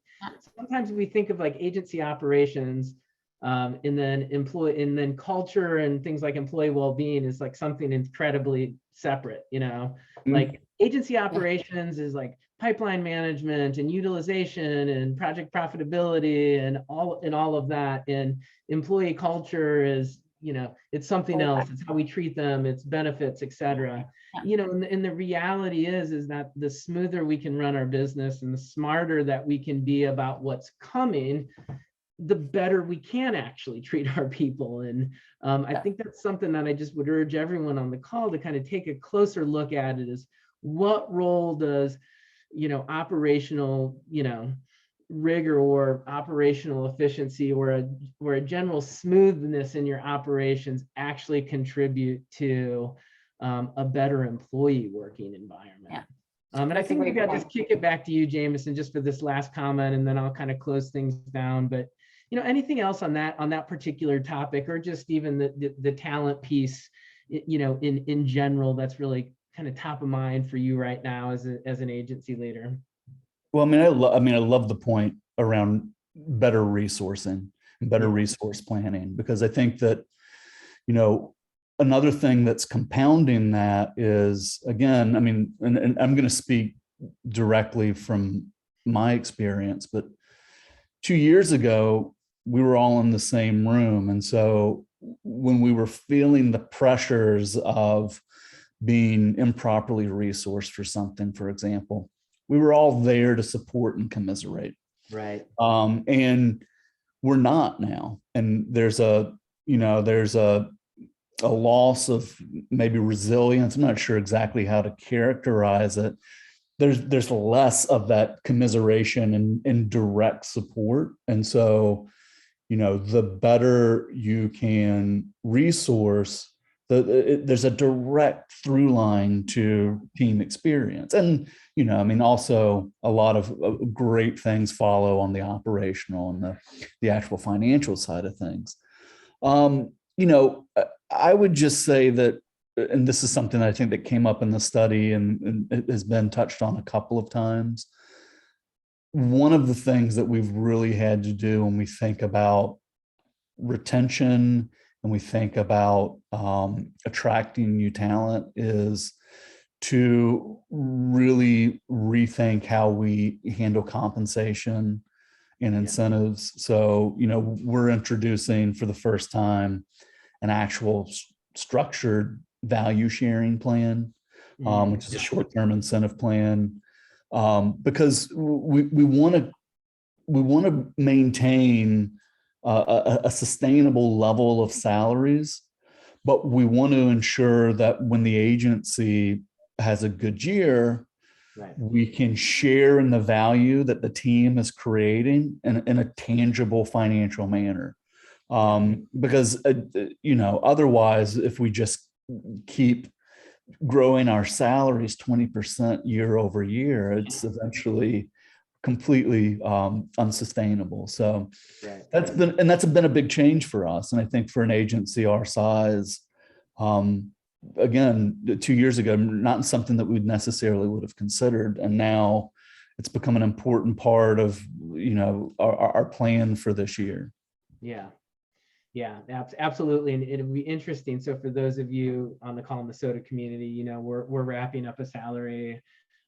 [SPEAKER 2] sometimes we think of like agency operations, and then culture and things like employee well-being is like something incredibly separate. Like agency operations is like pipeline management and utilization and project profitability and all of that. And employee culture is, it's something else. It's how we treat them, it's benefits, etc. And the reality is that the smoother we can run our business and the smarter that we can be about what's coming, the better we can actually treat our people. And I think that's something that I just would urge everyone on the call to kind of take a closer look at. It is, what role does, operational, rigor or operational efficiency or a general smoothness in your operations actually contribute to a better employee working environment. And I think maybe I'll just kick it back to you, Jameson, just for this last comment, and then I'll kind of close things down. But anything else on that particular topic, or just even the talent piece, in general, that's really kind of top of mind for you right now as an agency leader?
[SPEAKER 3] Well, I love the point around better resourcing and better resource planning, because I think that, another thing that's compounding that is, again, and I'm going to speak directly from my experience, but 2 years ago, we were all in the same room. And so when we were feeling the pressures of being improperly resourced for something, for example, we were all there to support and commiserate.
[SPEAKER 2] Right.
[SPEAKER 3] And we're not now. And there's a loss of maybe resilience. I'm not sure exactly how to characterize it. There's less of that commiseration and direct support. And so, the better you can resource, there's a direct through line to team experience. And, also a lot of great things follow on the operational and the actual financial side of things. I would just say that, and this is something I think that came up in the study and it has been touched on a couple of times. One of the things that we've really had to do when we think about retention and we think about attracting new talent is to really rethink how we handle compensation and incentives. So, we're introducing for the first time an actual structured value sharing plan, which is a short-term incentive plan. because we want to maintain a sustainable level of salaries, but we want to ensure that when the agency has a good year,
[SPEAKER 2] Right.
[SPEAKER 3] we can share in the value that the team is creating in a tangible financial manner. Because, otherwise, if we just keep growing our salaries 20% year over year, it's eventually completely unsustainable. So
[SPEAKER 2] Right.
[SPEAKER 3] that's been a big change for us. And I think for an agency our size, again, 2 years ago, not something that we necessarily would have considered. And now it's become an important part of, our plan for this year.
[SPEAKER 2] Yeah. Yeah, absolutely. And it'll be interesting. So for those of you on the call in the SoDA community, we're wrapping up a salary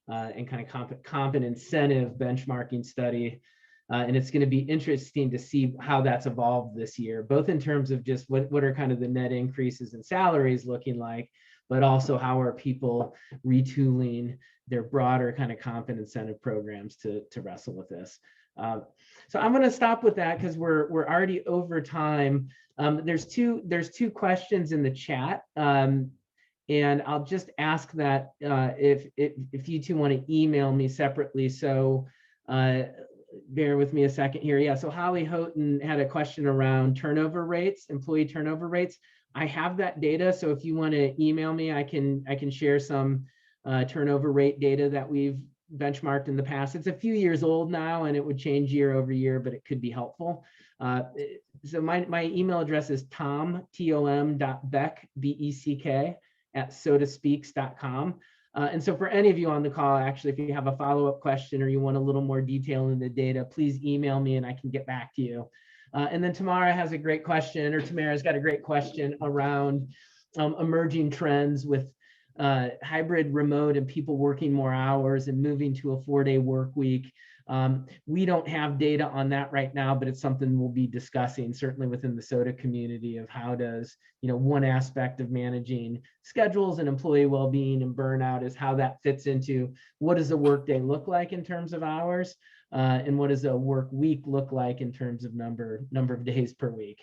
[SPEAKER 2] and kind of comp and incentive benchmarking study. And it's going to be interesting to see how that's evolved this year, both in terms of just what are kind of the net increases in salaries looking like, but also how are people retooling their broader kind of comp and incentive programs to wrestle with this. So I'm going to stop with that because we're already over time. There's two questions in the chat, and I'll just ask that if you two want to email me separately. So bear with me a second here. Yeah. So Holly Houghton had a question around turnover rates, employee turnover rates. I have that data. So if you want to email me, I can share some turnover rate data that we've benchmarked in the past. It's a few years old now and it would change year over year, but it could be helpful. So my email address is tom.beck, B-E-C-K, @sodaspeaks.com. And so for any of you on the call, actually, if you have a follow-up question or you want a little more detail in the data, please email me and I can get back to you. And then Tamara's got a great question around emerging trends with hybrid, remote, and people working more hours and moving to a 4-day work week. We don't have data on that right now, but it's something we'll be discussing certainly within the SoDA community of how does, one aspect of managing schedules and employee well-being and burnout is how that fits into what does a work day look like in terms of hours, and what does a work week look like in terms of number of days per week.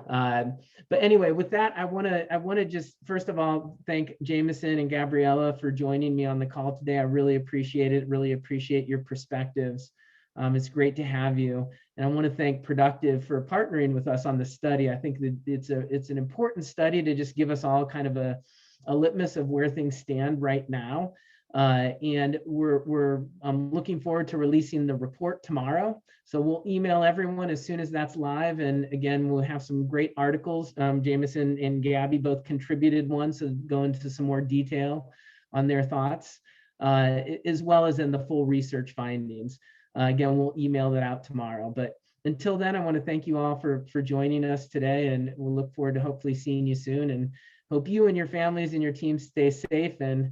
[SPEAKER 2] But anyway, with that, I want to just first of all thank Jameson and Gabriella for joining me on the call today. I really appreciate it. Really appreciate your perspectives. It's great to have you, and I want to thank Productive for partnering with us on this study. I think that it's an important study to just give us all kind of a litmus of where things stand right now. And we're looking forward to releasing the report tomorrow. So we'll email everyone as soon as that's live. And again, we'll have some great articles. Jameson and Gabby both contributed one, so go into some more detail on their thoughts, as well as in the full research findings. Again, we'll email that out tomorrow. But until then, I want to thank you all for joining us today, and we'll look forward to hopefully seeing you soon. And hope you and your families and your teams stay safe and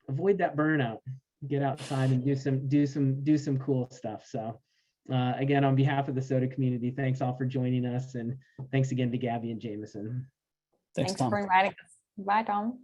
[SPEAKER 2] avoid that burnout. Get outside and do some cool stuff. So again, on behalf of the SoDA community, thanks all for joining us, and thanks again to Gabby and Jameson.
[SPEAKER 3] Thanks, Tom.
[SPEAKER 4] For inviting us. Bye, Tom.